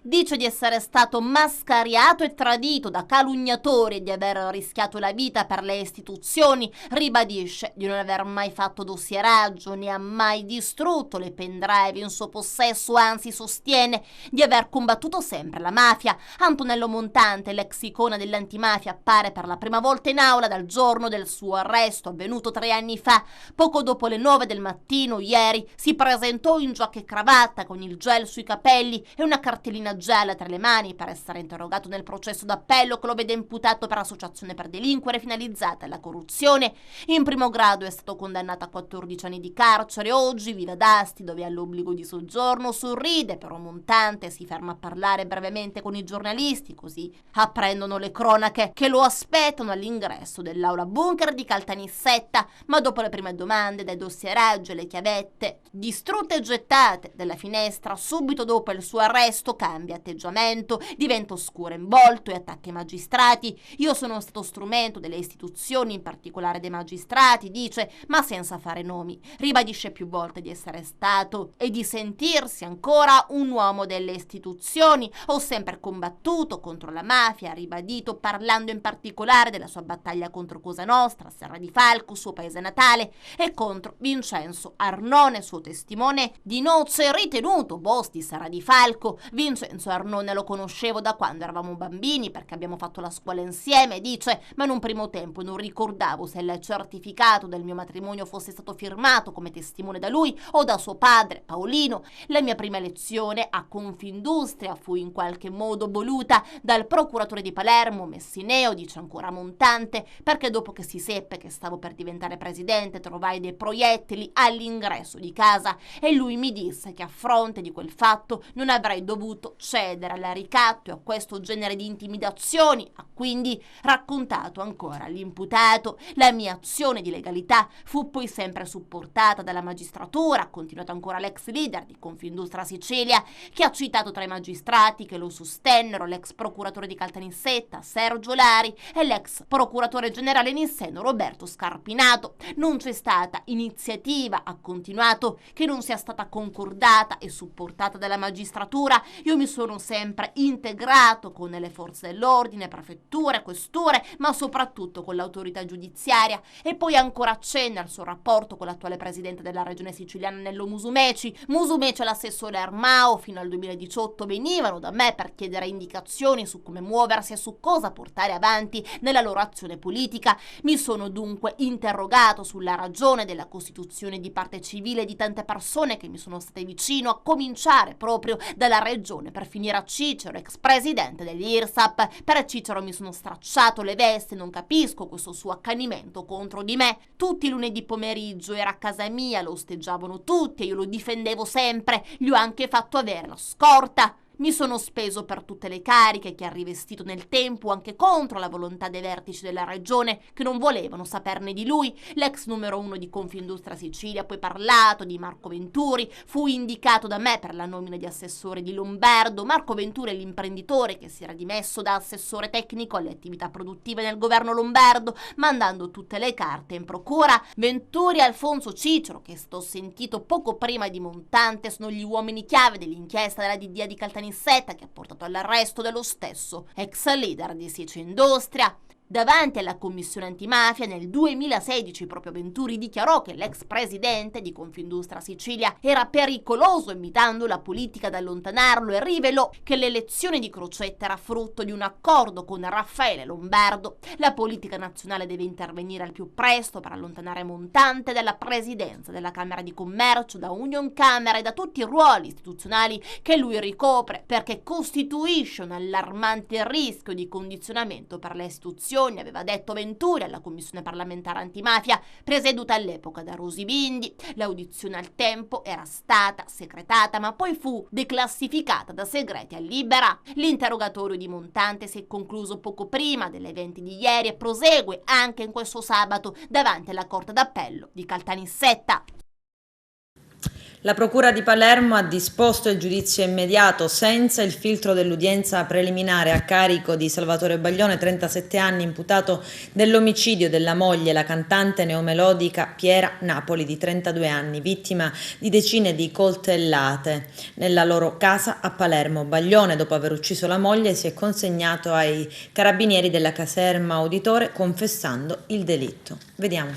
Dice di essere stato mascariato e tradito da calunniatori e di aver rischiato la vita per le istituzioni. Ribadisce di non aver mai fatto dossieraggio, né ha mai distrutto le pendrive in suo possesso, anzi sostiene di aver combattuto sempre la mafia. Antonello Montante, l'ex icona dell'antimafia, appare per la prima volta in aula dal giorno del suo arresto, avvenuto 3 anni fa. Poco dopo le 9 del mattino, ieri, si presentò in giacca e cravatta con il gel sui capelli e una cartellina gialla tra le mani per essere interrogato nel processo d'appello che lo vede imputato per associazione per delinquere finalizzata alla corruzione. In primo grado è stato condannato a 14 anni di carcere. Oggi vive ad Asti, dove ha l'obbligo di soggiorno. Sorride, però Montante si ferma a parlare brevemente con i giornalisti, così apprendono le cronache che lo aspettano all'ingresso dell'aula bunker di Caltanissetta. Ma dopo le prime domande dai dossieraggi e le chiavette distrutte e gettate dalla finestra, subito dopo il suo arresto cambia atteggiamento, diventa oscuro in volto e attacca i magistrati. Io sono stato strumento delle istituzioni, in particolare dei magistrati, dice, ma senza fare nomi. Ribadisce più volte di essere stato e di sentirsi ancora un uomo delle istituzioni. Ho sempre combattuto contro la mafia, ha ribadito, parlando in particolare della sua battaglia contro Cosa Nostra, Serra di Falco, suo paese natale, e contro Vincenzo Arnone, suo testimone di nozze ritenuto boss di Serra di Falco. Vincenzo Arnone lo conoscevo da quando eravamo bambini perché abbiamo fatto la scuola insieme, dice, ma in un primo tempo non ricordavo se il certificato del mio matrimonio fosse stato firmato come testimone da lui o da suo padre Paolino. La mia prima elezione a Confindustria fu in qualche modo voluta dal procuratore di Palermo Messineo, dice ancora Montante, perché dopo che si seppe che stavo per diventare presidente trovai dei proiettili all'ingresso di casa e lui mi disse che a fronte di quel fatto non avrei dovuto cedere al ricatto e a questo genere di intimidazioni. Ha quindi raccontato ancora all'imputato: la mia azione di legalità fu poi sempre supportata dalla magistratura. Ha continuato ancora l'ex leader di Confindustria Sicilia, che ha citato tra i magistrati che lo sostennero l'ex procuratore di Caltanissetta Sergio Lari e l'ex procuratore generale Nisseno Roberto Scarpinato. Non c'è stata iniziativa, ha continuato, che non sia stata concordata e supportata dalla magistratura. Io mi sono sempre integrato con le forze dell'ordine, prefetture, questure, ma soprattutto con l'autorità giudiziaria. E poi ancora accenna al suo rapporto con l'attuale presidente della regione siciliana Nello Musumeci. Musumeci e l'assessore Armao fino al 2018 venivano da me per chiedere indicazioni su come muoversi e su cosa portare avanti nella loro azione politica. Mi sono dunque interrogato sulla ragione della costituzione di parte civile di tante persone che mi sono state vicino, a cominciare proprio dalla regione per finire a Cicero, ex presidente dell'IRSAP. Per Cicero mi sono stracciato le vesti, non capisco questo suo accanimento contro di me. Tutti i lunedì pomeriggio era a casa mia, lo osteggiavano tutti e io lo difendevo sempre, gli ho anche fatto avere la scorta. Mi sono speso per tutte le cariche che ha rivestito nel tempo, anche contro la volontà dei vertici della regione che non volevano saperne di lui. L'ex numero 1 di Confindustria Sicilia ha poi parlato di Marco Venturi, fu indicato da me per la nomina di assessore di Lombardo. Marco Venturi è l'imprenditore che si era dimesso da assessore tecnico alle attività produttive nel governo lombardo, mandando tutte le carte in procura. Venturi e Alfonso Cicero, che sto sentito poco prima di Montante, sono gli uomini chiave dell'inchiesta della DDA di Caltanissetta, che ha portato all'arresto dello stesso ex leader di Sici Industria. Davanti alla commissione antimafia nel 2016 proprio Venturi dichiarò che l'ex presidente di Confindustria Sicilia era pericoloso, invitando la politica ad allontanarlo, e rivelò che l'elezione di Crocetta era frutto di un accordo con Raffaele Lombardo. La politica nazionale deve intervenire al più presto per allontanare Montante dalla presidenza della Camera di Commercio, da Union Camera e da tutti i ruoli istituzionali che lui ricopre, perché costituisce un allarmante rischio di condizionamento per le istituzioni, aveva detto Venturi alla commissione parlamentare antimafia presieduta all'epoca da Rosi Bindi. L'audizione al tempo era stata secretata, ma poi fu declassificata da segreti a libera. L'interrogatorio di Montante si è concluso poco prima degli eventi di ieri e prosegue anche in questo sabato davanti alla Corte d'Appello di Caltanissetta. La Procura di Palermo ha disposto il giudizio immediato senza il filtro dell'udienza preliminare a carico di Salvatore Baglione, 37 anni, imputato dell'omicidio della moglie, la cantante neomelodica Piera Napoli, di 32 anni, vittima di decine di coltellate nella loro casa a Palermo. Baglione, dopo aver ucciso la moglie, si è consegnato ai carabinieri della caserma Uditore confessando il delitto. Vediamo.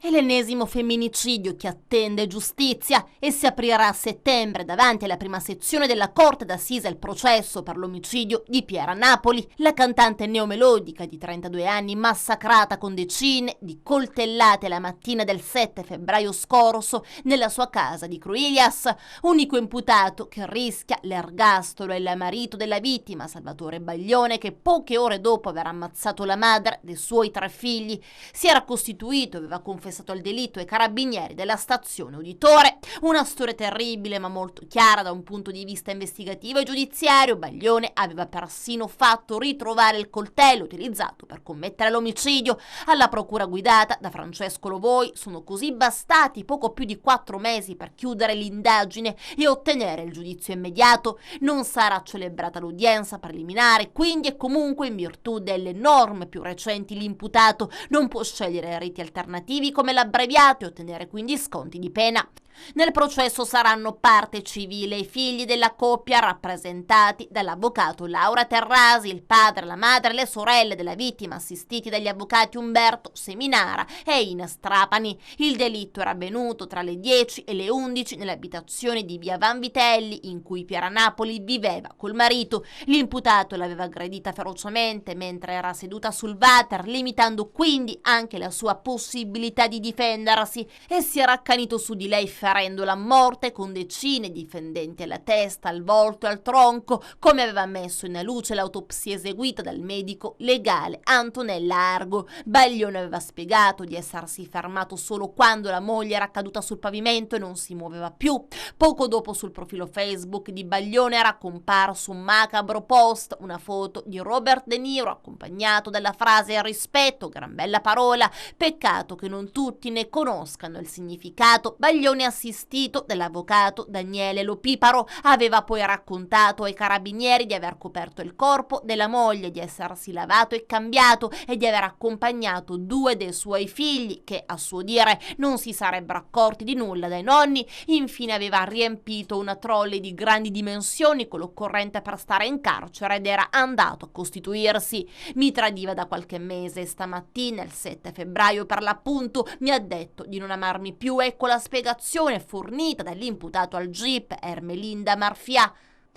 È l'ennesimo femminicidio che attende giustizia e si aprirà a settembre davanti alla prima sezione della Corte d'Assise il processo per l'omicidio di Piera Napoli, la cantante neomelodica di 32 anni massacrata con decine di coltellate la mattina del 7 febbraio scorso nella sua casa di Cruilias, unico imputato che rischia l'ergastolo è il marito della vittima, Salvatore Baglione, che poche ore dopo aver ammazzato la madre dei suoi 3 figli si era costituito e aveva confessato il delitto ai carabinieri della stazione Uditore. Una storia terribile ma molto chiara da un punto di vista investigativo e giudiziario. Baglione aveva persino fatto ritrovare il coltello utilizzato per commettere l'omicidio. Alla procura guidata da Francesco Lovoi sono così bastati poco più di 4 mesi per chiudere l'indagine e ottenere il giudizio immediato. Non sarà celebrata l'udienza preliminare, quindi e comunque in virtù delle norme più recenti l'imputato non può scegliere riti alternativi come l'abbreviato e ottenere quindi sconti di pena. Nel processo saranno parte civile i figli della coppia rappresentati dall'avvocato Laura Terrasi, il padre, la madre e le sorelle della vittima assistiti dagli avvocati Umberto Seminara e Ines Trapani. Il delitto era avvenuto tra le 10 e le 11 nell'abitazione di via Vanvitelli in cui Piera Napoli viveva col marito. L'imputato l'aveva aggredita ferocemente mentre era seduta sul water, limitando quindi anche la sua possibilità di difendersi, e si era accanito su di lei ferendola a morte con decine di fendenti alla testa, al volto e al tronco, come aveva messo in luce l'autopsia eseguita dal medico legale Antonella Argo. Baglione aveva spiegato di essersi fermato solo quando la moglie era caduta sul pavimento e non si muoveva più. Poco dopo sul profilo Facebook di Baglione era comparso un macabro post, una foto di Robert De Niro accompagnato dalla frase rispetto, gran bella parola, peccato che non tutti ne conoscano il significato. Baglione, assistito dall'avvocato Daniele Lopiparo, aveva poi raccontato ai carabinieri di aver coperto il corpo della moglie, di essersi lavato e cambiato e di aver accompagnato 2 dei suoi figli che, a suo dire, non si sarebbero accorti di nulla dai nonni. Infine aveva riempito una trolley di grandi dimensioni con l'occorrente per stare in carcere ed era andato a costituirsi. Mi tradiva da qualche mese e stamattina, il 7 febbraio per l'appunto, mi ha detto di non amarmi più. Ecco la spiegazione fornita dall'imputato al GIP Ermelinda Marfià,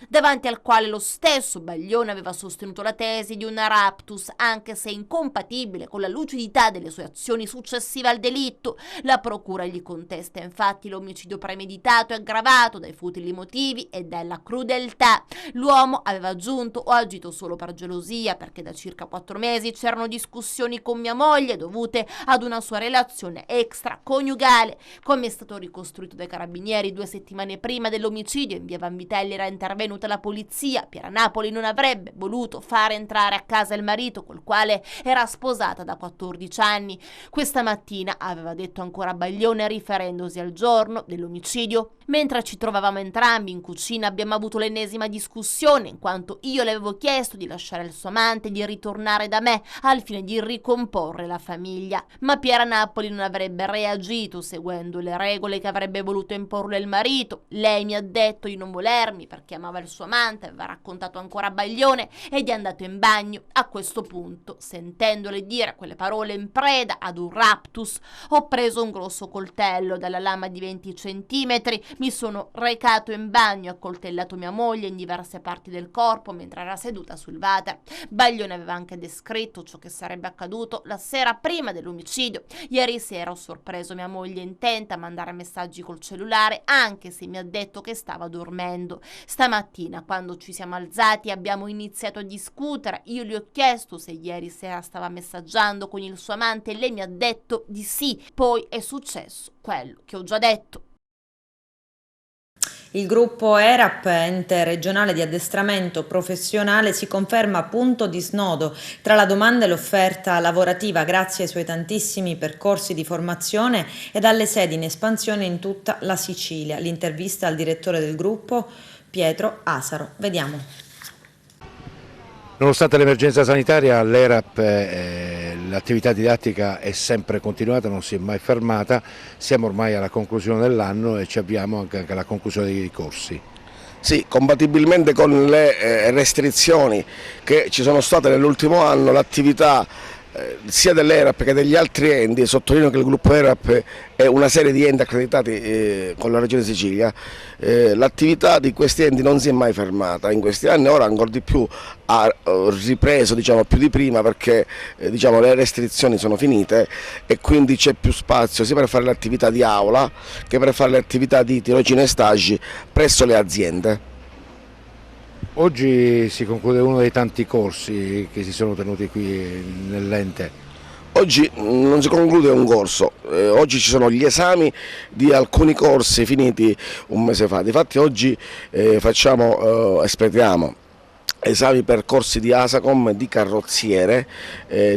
davanti al quale lo stesso Baglione aveva sostenuto la tesi di un raptus, anche se incompatibile con la lucidità delle sue azioni successive al delitto. La procura gli contesta infatti l'omicidio premeditato e aggravato dai futili motivi e dalla crudeltà. L'uomo aveva aggiunto: ho agito solo per gelosia, perché da circa 4 mesi c'erano discussioni con mia moglie dovute ad una sua relazione extraconiugale. Come è stato ricostruito dai carabinieri 2 settimane prima dell'omicidio, in via Vanvitelli era intervenuta la polizia. Piera Napoli non avrebbe voluto fare entrare a casa il marito, col quale era sposata da 14 anni. Questa mattina, aveva detto ancora Baglione riferendosi al giorno dell'omicidio: mentre ci trovavamo entrambi in cucina abbiamo avuto l'ennesima discussione, in quanto io le avevo chiesto di lasciare il suo amante e di ritornare da me al fine di ricomporre la famiglia. Ma Piera Napoli non avrebbe reagito seguendo le regole che avrebbe voluto imporle il marito. Lei mi ha detto di non volermi perché amava il suo amante, aveva raccontato ancora Baglione, ed è andato in bagno. A questo punto, sentendole dire quelle parole in preda ad un raptus, ho preso un grosso coltello dalla lama di 20 centimetri, mi sono recato in bagno, accoltellato mia moglie in diverse parti del corpo mentre era seduta sul water. Baglione aveva anche descritto ciò che sarebbe accaduto la sera prima dell'omicidio. Ieri sera ho sorpreso mia moglie intenta a mandare messaggi col cellulare, anche se mi ha detto che stava dormendo. Stamattina, quando ci siamo alzati, abbiamo iniziato a discutere. Io gli ho chiesto se ieri sera stava messaggiando con il suo amante e lei mi ha detto di sì. Poi è successo quello che ho già detto. Il gruppo ERAP, ente regionale di addestramento professionale, si conferma punto di snodo tra la domanda e l'offerta lavorativa grazie ai suoi tantissimi percorsi di formazione ed alle sedi in espansione in tutta la Sicilia. L'intervista al direttore del gruppo, Pietro Asaro. Vediamo. Nonostante l'emergenza sanitaria, l'ERAP, l'attività didattica è sempre continuata, non si è mai fermata. Siamo ormai alla conclusione dell'anno e ci avviamo anche alla conclusione dei corsi. Sì, compatibilmente con le restrizioni che ci sono state nell'ultimo anno, l'attività sia dell'ERAP che degli altri enti, sottolineo che il gruppo ERAP è una serie di enti accreditati con la Regione Sicilia, l'attività di questi enti non si è mai fermata in questi anni, ora ancora di più ha ripreso più di prima perché le restrizioni sono finite e quindi c'è più spazio sia per fare le attività di aula che per fare le attività di tirocinio e stage presso le aziende. Oggi si conclude uno dei tanti corsi che si sono tenuti qui nell'ente. Oggi non si conclude un corso, oggi ci sono gli esami di alcuni corsi finiti un mese fa. Difatti oggi espletiamo esami per corsi di ASACOM, di carrozziere,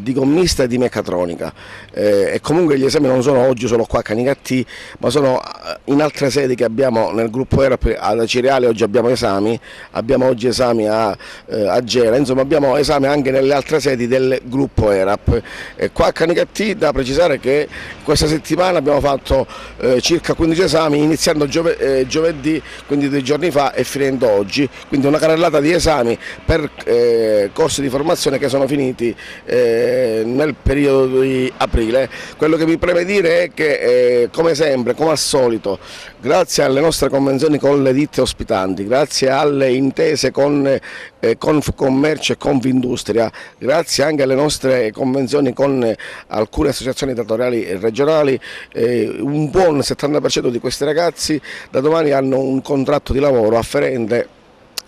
di gommista e di meccatronica e comunque gli esami non sono oggi solo qua a Canicattì, ma sono in altre sedi che abbiamo nel gruppo ERAP. Alla Cireale oggi abbiamo oggi esami a Gela, insomma abbiamo esami anche nelle altre sedi del gruppo ERAP. Qua a Canicattì da precisare che questa settimana abbiamo fatto circa 15 esami iniziando giovedì, quindi 2 giorni fa, e finendo oggi, quindi una carrellata di esami per corsi di formazione che sono finiti nel periodo di aprile. Quello che mi preme dire è che come sempre, come al solito, grazie alle nostre convenzioni con le ditte ospitanti, grazie alle intese con Confcommercio e Confindustria, grazie anche alle nostre convenzioni con alcune associazioni datoriali regionali, un buon 70% di questi ragazzi da domani hanno un contratto di lavoro afferente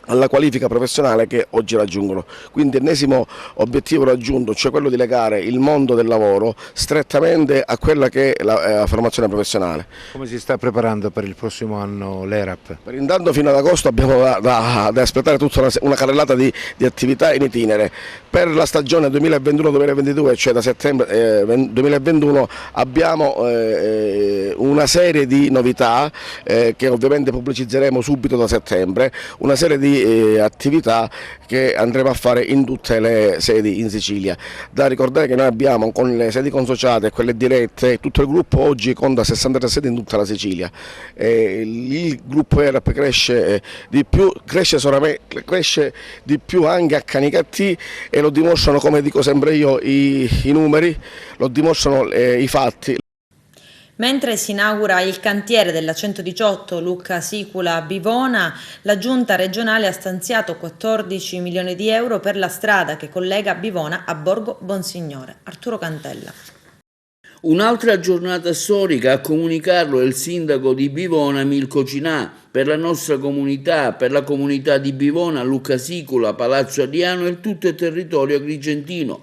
alla qualifica professionale che oggi raggiungono. Quindi ennesimo obiettivo raggiunto, cioè quello di legare il mondo del lavoro strettamente a quella che è la formazione professionale. Come si sta preparando per il prossimo anno l'ERAP? Per intanto fino ad agosto abbiamo da aspettare tutta una carrellata di attività in itinere. Per la stagione 2021-2022, cioè da settembre 2021, abbiamo una serie di novità che ovviamente pubblicizzeremo subito da settembre, una serie di attività che andremo a fare in tutte le sedi in Sicilia. Da ricordare che noi abbiamo, con le sedi consociate e quelle dirette, tutto il gruppo oggi conta 63 sedi in tutta la Sicilia. Il gruppo ERAP cresce di più, cresce di più anche a Canicattì, e lo dimostrano, come dico sempre io, i numeri, lo dimostrano i fatti. Mentre si inaugura il cantiere della 118 Lucca Sicula Bivona, la Giunta regionale ha stanziato 14 milioni di euro per la strada che collega Bivona a Borgo Bonsignore. Arturo Cantella. Un'altra giornata storica, a comunicarlo, è il sindaco di Bivona, Milko Cinà. Per la nostra comunità, per la comunità di Bivona, Lucca Sicula, Palazzo Adiano e tutto il territorio agrigentino.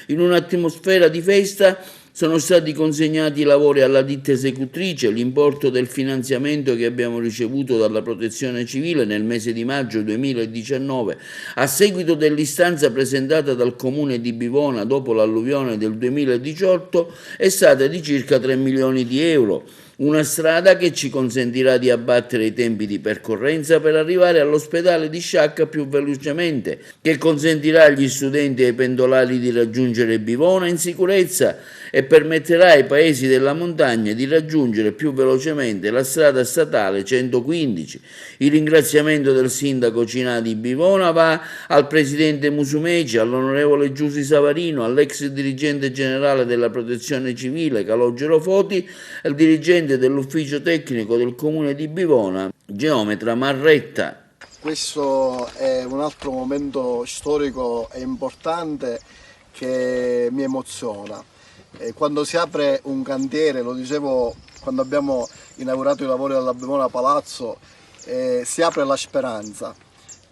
In un'atmosfera di festa sono stati consegnati i lavori alla ditta esecutrice, l'importo del finanziamento che abbiamo ricevuto dalla Protezione Civile nel mese di maggio 2019, a seguito dell'istanza presentata dal Comune di Bivona dopo l'alluvione del 2018, è stata di circa 3 milioni di euro. Una strada che ci consentirà di abbattere i tempi di percorrenza per arrivare all'ospedale di Sciacca più velocemente, che consentirà agli studenti e ai pendolari di raggiungere Bivona in sicurezza e permetterà ai paesi della montagna di raggiungere più velocemente la strada statale 115. Il ringraziamento del sindaco Cinà di Bivona va al presidente Musumeci, all'onorevole Giussi Savarino, all'ex dirigente generale della Protezione Civile Calogero Foti, al dirigente dell'ufficio tecnico del comune di Bivona, geometra Marretta. Questo è un altro momento storico e importante che mi emoziona. Quando si apre un cantiere, lo dicevo quando abbiamo inaugurato i lavori alla Bivona Palazzo, si apre la speranza.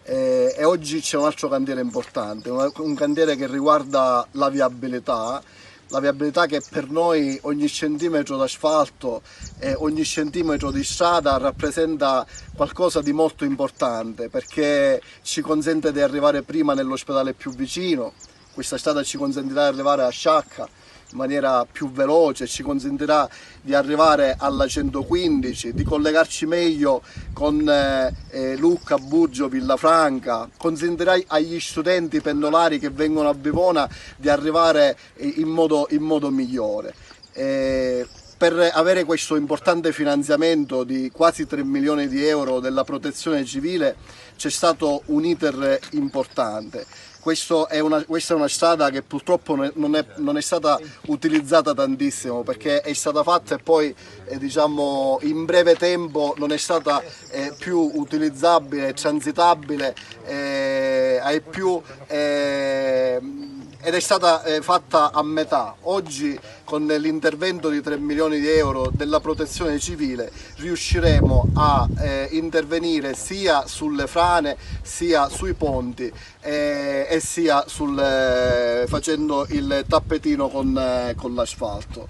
E oggi c'è un altro cantiere importante, un cantiere che riguarda la viabilità, la viabilità che per noi ogni centimetro d'asfalto e ogni centimetro di strada rappresenta qualcosa di molto importante, perché ci consente di arrivare prima nell'ospedale più vicino. Questa strada ci consentirà di arrivare a Sciacca in maniera più veloce, ci consentirà di arrivare alla 115, di collegarci meglio con Lucca, Burgio, Villafranca, consentirà agli studenti pendolari che vengono a Bivona di arrivare in modo migliore. Per avere questo importante finanziamento di quasi 3 milioni di euro della protezione civile c'è stato un iter importante. Questa è una strada che purtroppo non è stata utilizzata tantissimo, perché è stata fatta e poi diciamo in breve tempo non è stata più utilizzabile, transitabile ed è stata fatta a metà. Oggi con l'intervento di 3 milioni di euro della protezione civile riusciremo a intervenire sia sulle frane sia sui ponti e sia facendo il tappetino con l'asfalto.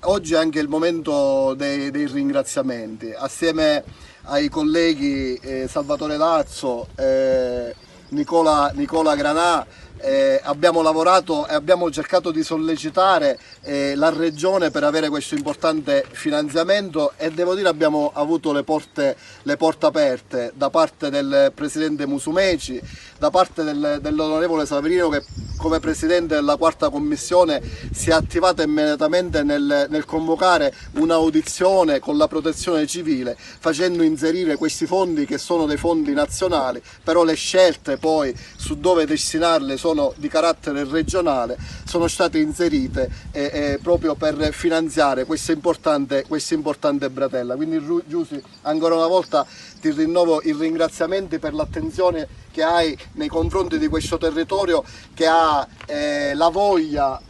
Oggi è anche il momento dei ringraziamenti. Assieme ai colleghi Salvatore Lazzo, Nicola Granà, abbiamo lavorato e abbiamo cercato di sollecitare la Regione per avere questo importante finanziamento, e devo dire abbiamo avuto le porte aperte da parte del Presidente Musumeci, da parte dell'onorevole Saverino, che come Presidente della quarta commissione si è attivata immediatamente nel convocare un'audizione con la protezione civile, facendo inserire questi fondi, che sono dei fondi nazionali, però le scelte poi su dove destinarle sono di carattere regionale, sono state inserite proprio per finanziare questa importante bretella. Quindi Giusy, ancora una volta ti rinnovo i ringraziamenti per l'attenzione che hai nei confronti di questo territorio, che ha la voglia,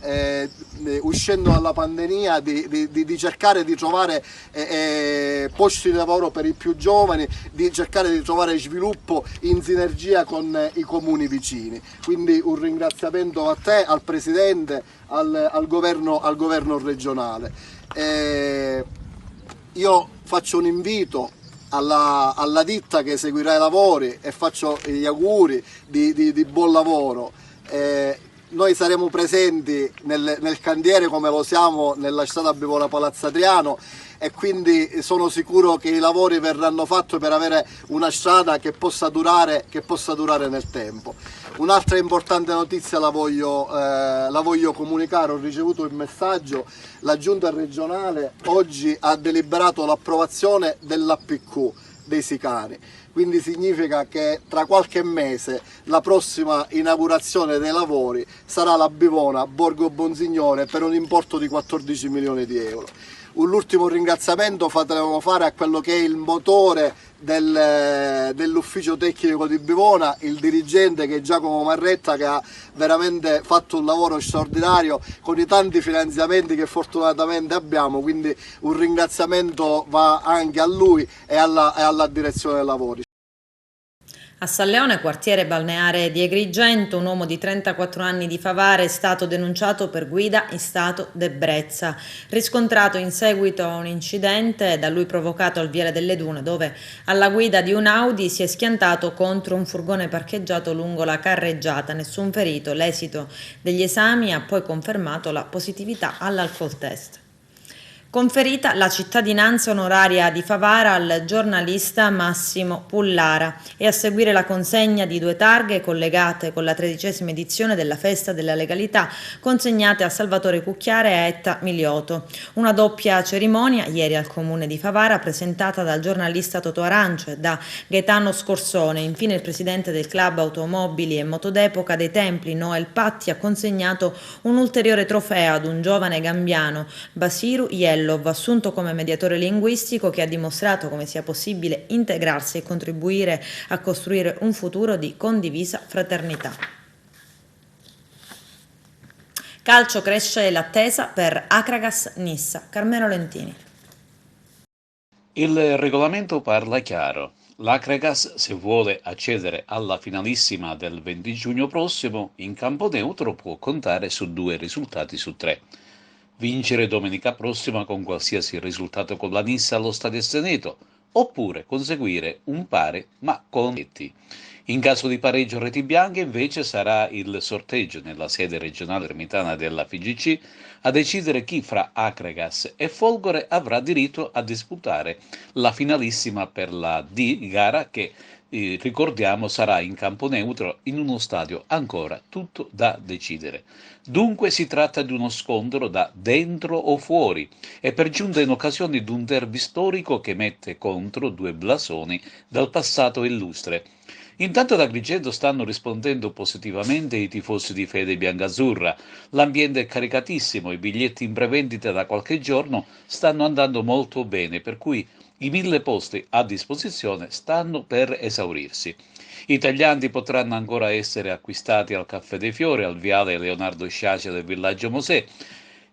uscendo dalla pandemia, di cercare di trovare posti di lavoro per i più giovani, di cercare di trovare sviluppo in sinergia con i comuni vicini. Quindi un ringraziamento a te, al Presidente, al governo regionale. Io faccio un invito alla ditta che eseguirà i lavori e faccio gli auguri di buon lavoro. Noi saremo presenti nel cantiere, come lo siamo nella strada Bivona Palazzo Adriano, e quindi sono sicuro che i lavori verranno fatti per avere una strada che possa durare nel tempo. Un'altra importante notizia la voglio comunicare. Ho ricevuto il messaggio: la Giunta regionale oggi ha deliberato l'approvazione dell'APQ dei Sicani, quindi significa che tra qualche mese la prossima inaugurazione dei lavori sarà la Bivona Borgo Bonsignore per un importo di 14 milioni di euro. L'ultimo ringraziamento fatelo fare a quello che è il motore dell'ufficio tecnico di Bivona, il dirigente, che è Giacomo Marretta, che ha veramente fatto un lavoro straordinario con i tanti finanziamenti che fortunatamente abbiamo, quindi un ringraziamento va anche a lui e alla direzione dei lavori. A San Leone, quartiere balneare di Agrigento, un uomo di 34 anni di Favara è stato denunciato per guida in stato d'ebbrezza, riscontrato in seguito a un incidente da lui provocato al Viale delle Dune, dove alla guida di un Audi si è schiantato contro un furgone parcheggiato lungo la carreggiata. Nessun ferito. L'esito degli esami ha poi confermato la positività all'alcol test. Conferita la cittadinanza onoraria di Favara al giornalista Massimo Pullara e a seguire la consegna di 2 targhe collegate con la 13ª edizione della Festa della Legalità, consegnate a Salvatore Cucchiare e a Etta Milioto. Una doppia cerimonia ieri al comune di Favara, presentata dal giornalista Totò Arancio e da Gaetano Scorsone. Infine il presidente del club automobili e motodepoca dei Templi, Noel Patti, ha consegnato un ulteriore trofeo ad un giovane gambiano, Basiru Yellov, assunto come mediatore linguistico, che ha dimostrato come sia possibile integrarsi e contribuire a costruire un futuro di condivisa fraternità. Calcio, cresce l'attesa per Akragas Nissa. Carmelo Lentini. Il regolamento parla chiaro. L'Acregas, se vuole accedere alla finalissima del 20 giugno prossimo, in campo neutro può contare su 2 risultati su 3. Vincere domenica prossima con qualsiasi risultato con la Nissa allo Stadio Esteneto, oppure conseguire un pari ma con reti. In caso di pareggio reti bianche invece sarà il sorteggio nella sede regionale ermitana della FIGC a decidere chi fra Acregas e Folgore avrà diritto a disputare la finalissima per la D gara che ricordiamo sarà in campo neutro in uno stadio ancora tutto da decidere. Dunque si tratta di uno scontro da dentro o fuori e per giunta in occasione di un derby storico che mette contro 2 blasoni dal passato illustre. Intanto ad Agrigento stanno rispondendo positivamente i tifosi di fede biancazzurra. L'ambiente è caricatissimo, i biglietti in prevendita da qualche giorno stanno andando molto bene, per cui i 1000 posti a disposizione stanno per esaurirsi. I taglianti potranno ancora essere acquistati al Caffè dei Fiori, al viale Leonardo Sciascia del Villaggio Mosè,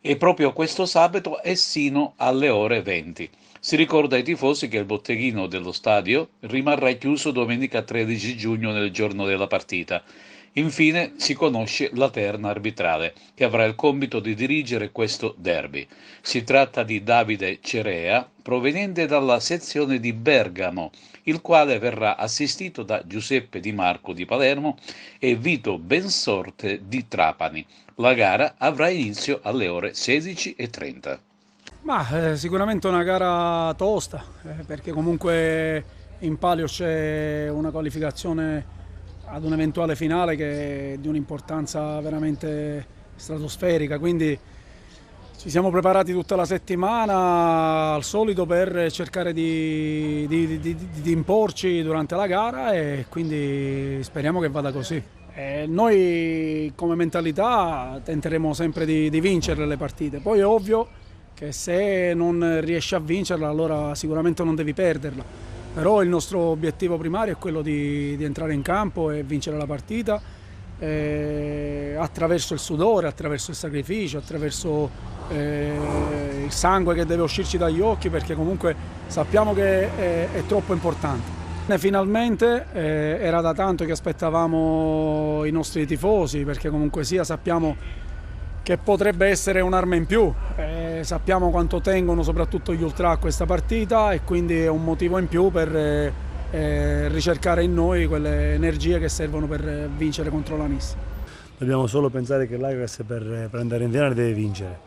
e proprio questo sabato e sino alle ore 20. Si ricorda ai tifosi che il botteghino dello stadio rimarrà chiuso domenica 13 giugno nel giorno della partita. Infine si conosce la terna arbitrale, che avrà il compito di dirigere questo derby. Si tratta di Davide Cerea, proveniente dalla sezione di Bergamo, il quale verrà assistito da Giuseppe Di Marco di Palermo e Vito Bensorte di Trapani. La gara avrà inizio alle ore 16:30. Sicuramente una gara tosta, perché comunque in palio c'è una qualificazione ad un'eventuale finale che è di un'importanza veramente stratosferica, quindi ci siamo preparati tutta la settimana al solito per cercare di imporci durante la gara e quindi speriamo che vada così. Noi come mentalità tenteremo sempre di vincere le partite, poi è ovvio che se non riesci a vincerla allora sicuramente non devi perderla, però il nostro obiettivo primario è quello di entrare in campo e vincere la partita attraverso il sudore, attraverso il sacrificio, attraverso il sangue che deve uscirci dagli occhi, perché comunque sappiamo che è troppo importante. Finalmente era da tanto che aspettavamo i nostri tifosi, perché comunque sia sappiamo che potrebbe essere un'arma in più, sappiamo quanto tengono soprattutto gli ultra a questa partita e quindi è un motivo in più per ricercare in noi quelle energie che servono per vincere contro la Nissa. Dobbiamo solo pensare che l'Acregas per andare in finale deve vincere,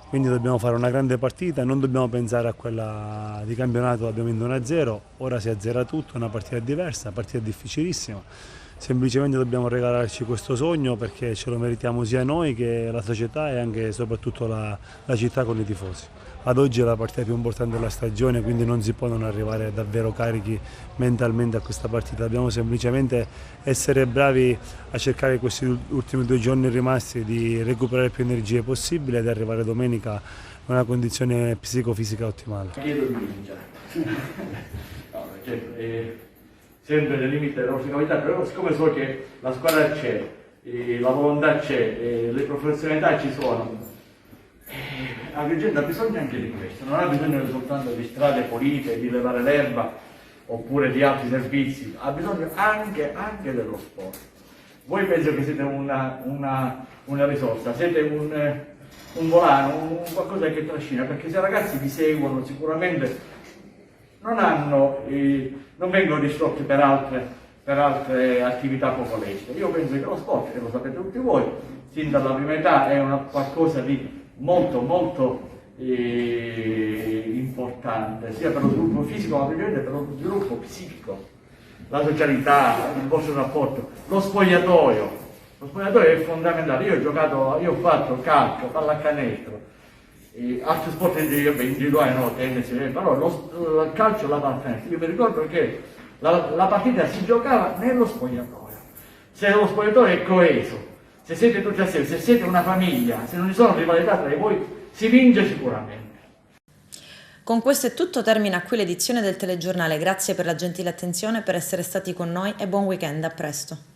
quindi dobbiamo fare una grande partita, non dobbiamo pensare a quella di campionato, abbiamo vinto 1-0, ora si azzera tutto, è una partita diversa, una partita difficilissima. Semplicemente dobbiamo regalarci questo sogno perché ce lo meritiamo sia noi che la società e anche e soprattutto la città con i tifosi. Ad oggi è la partita più importante della stagione, quindi non si può non arrivare davvero carichi mentalmente a questa partita. Dobbiamo semplicemente essere bravi a cercare questi ultimi 2 giorni rimasti di recuperare più energie possibile ed arrivare domenica in una condizione psicofisica ottimale. Chiedo di vincere. Sempre nel limite della professionalità, però siccome so che la squadra c'è, la volontà c'è, le professionalità ci sono, Agrigento ha bisogno anche di questo, non ha bisogno soltanto di strade pulite, di levare l'erba oppure di altri servizi, ha bisogno anche dello sport. Voi penso che siete una risorsa, siete un volano, qualcosa che trascina, perché se i ragazzi vi seguono sicuramente non vengono distrutti per altre attività poco lecite. Io penso che lo sport, e lo sapete tutti voi, sin dalla prima età è qualcosa di molto importante, sia per lo sviluppo fisico ma per lo sviluppo psichico, la socialità, il vostro rapporto, lo spogliatoio. Lo spogliatoio è fondamentale. Io ho fatto calcio, pallacanestro, altri sport individuali, no, tennis, però il calcio e la pallacanestro. Io mi ricordo che la partita si giocava nello spogliatoio. Se lo spogliatoio è coeso, se siete tutti assieme, se siete una famiglia, se non ci sono rivalità tra di voi, si vince sicuramente. Con questo è tutto, termina qui l'edizione del telegiornale. Grazie per la gentile attenzione, per essere stati con noi e buon weekend, a presto.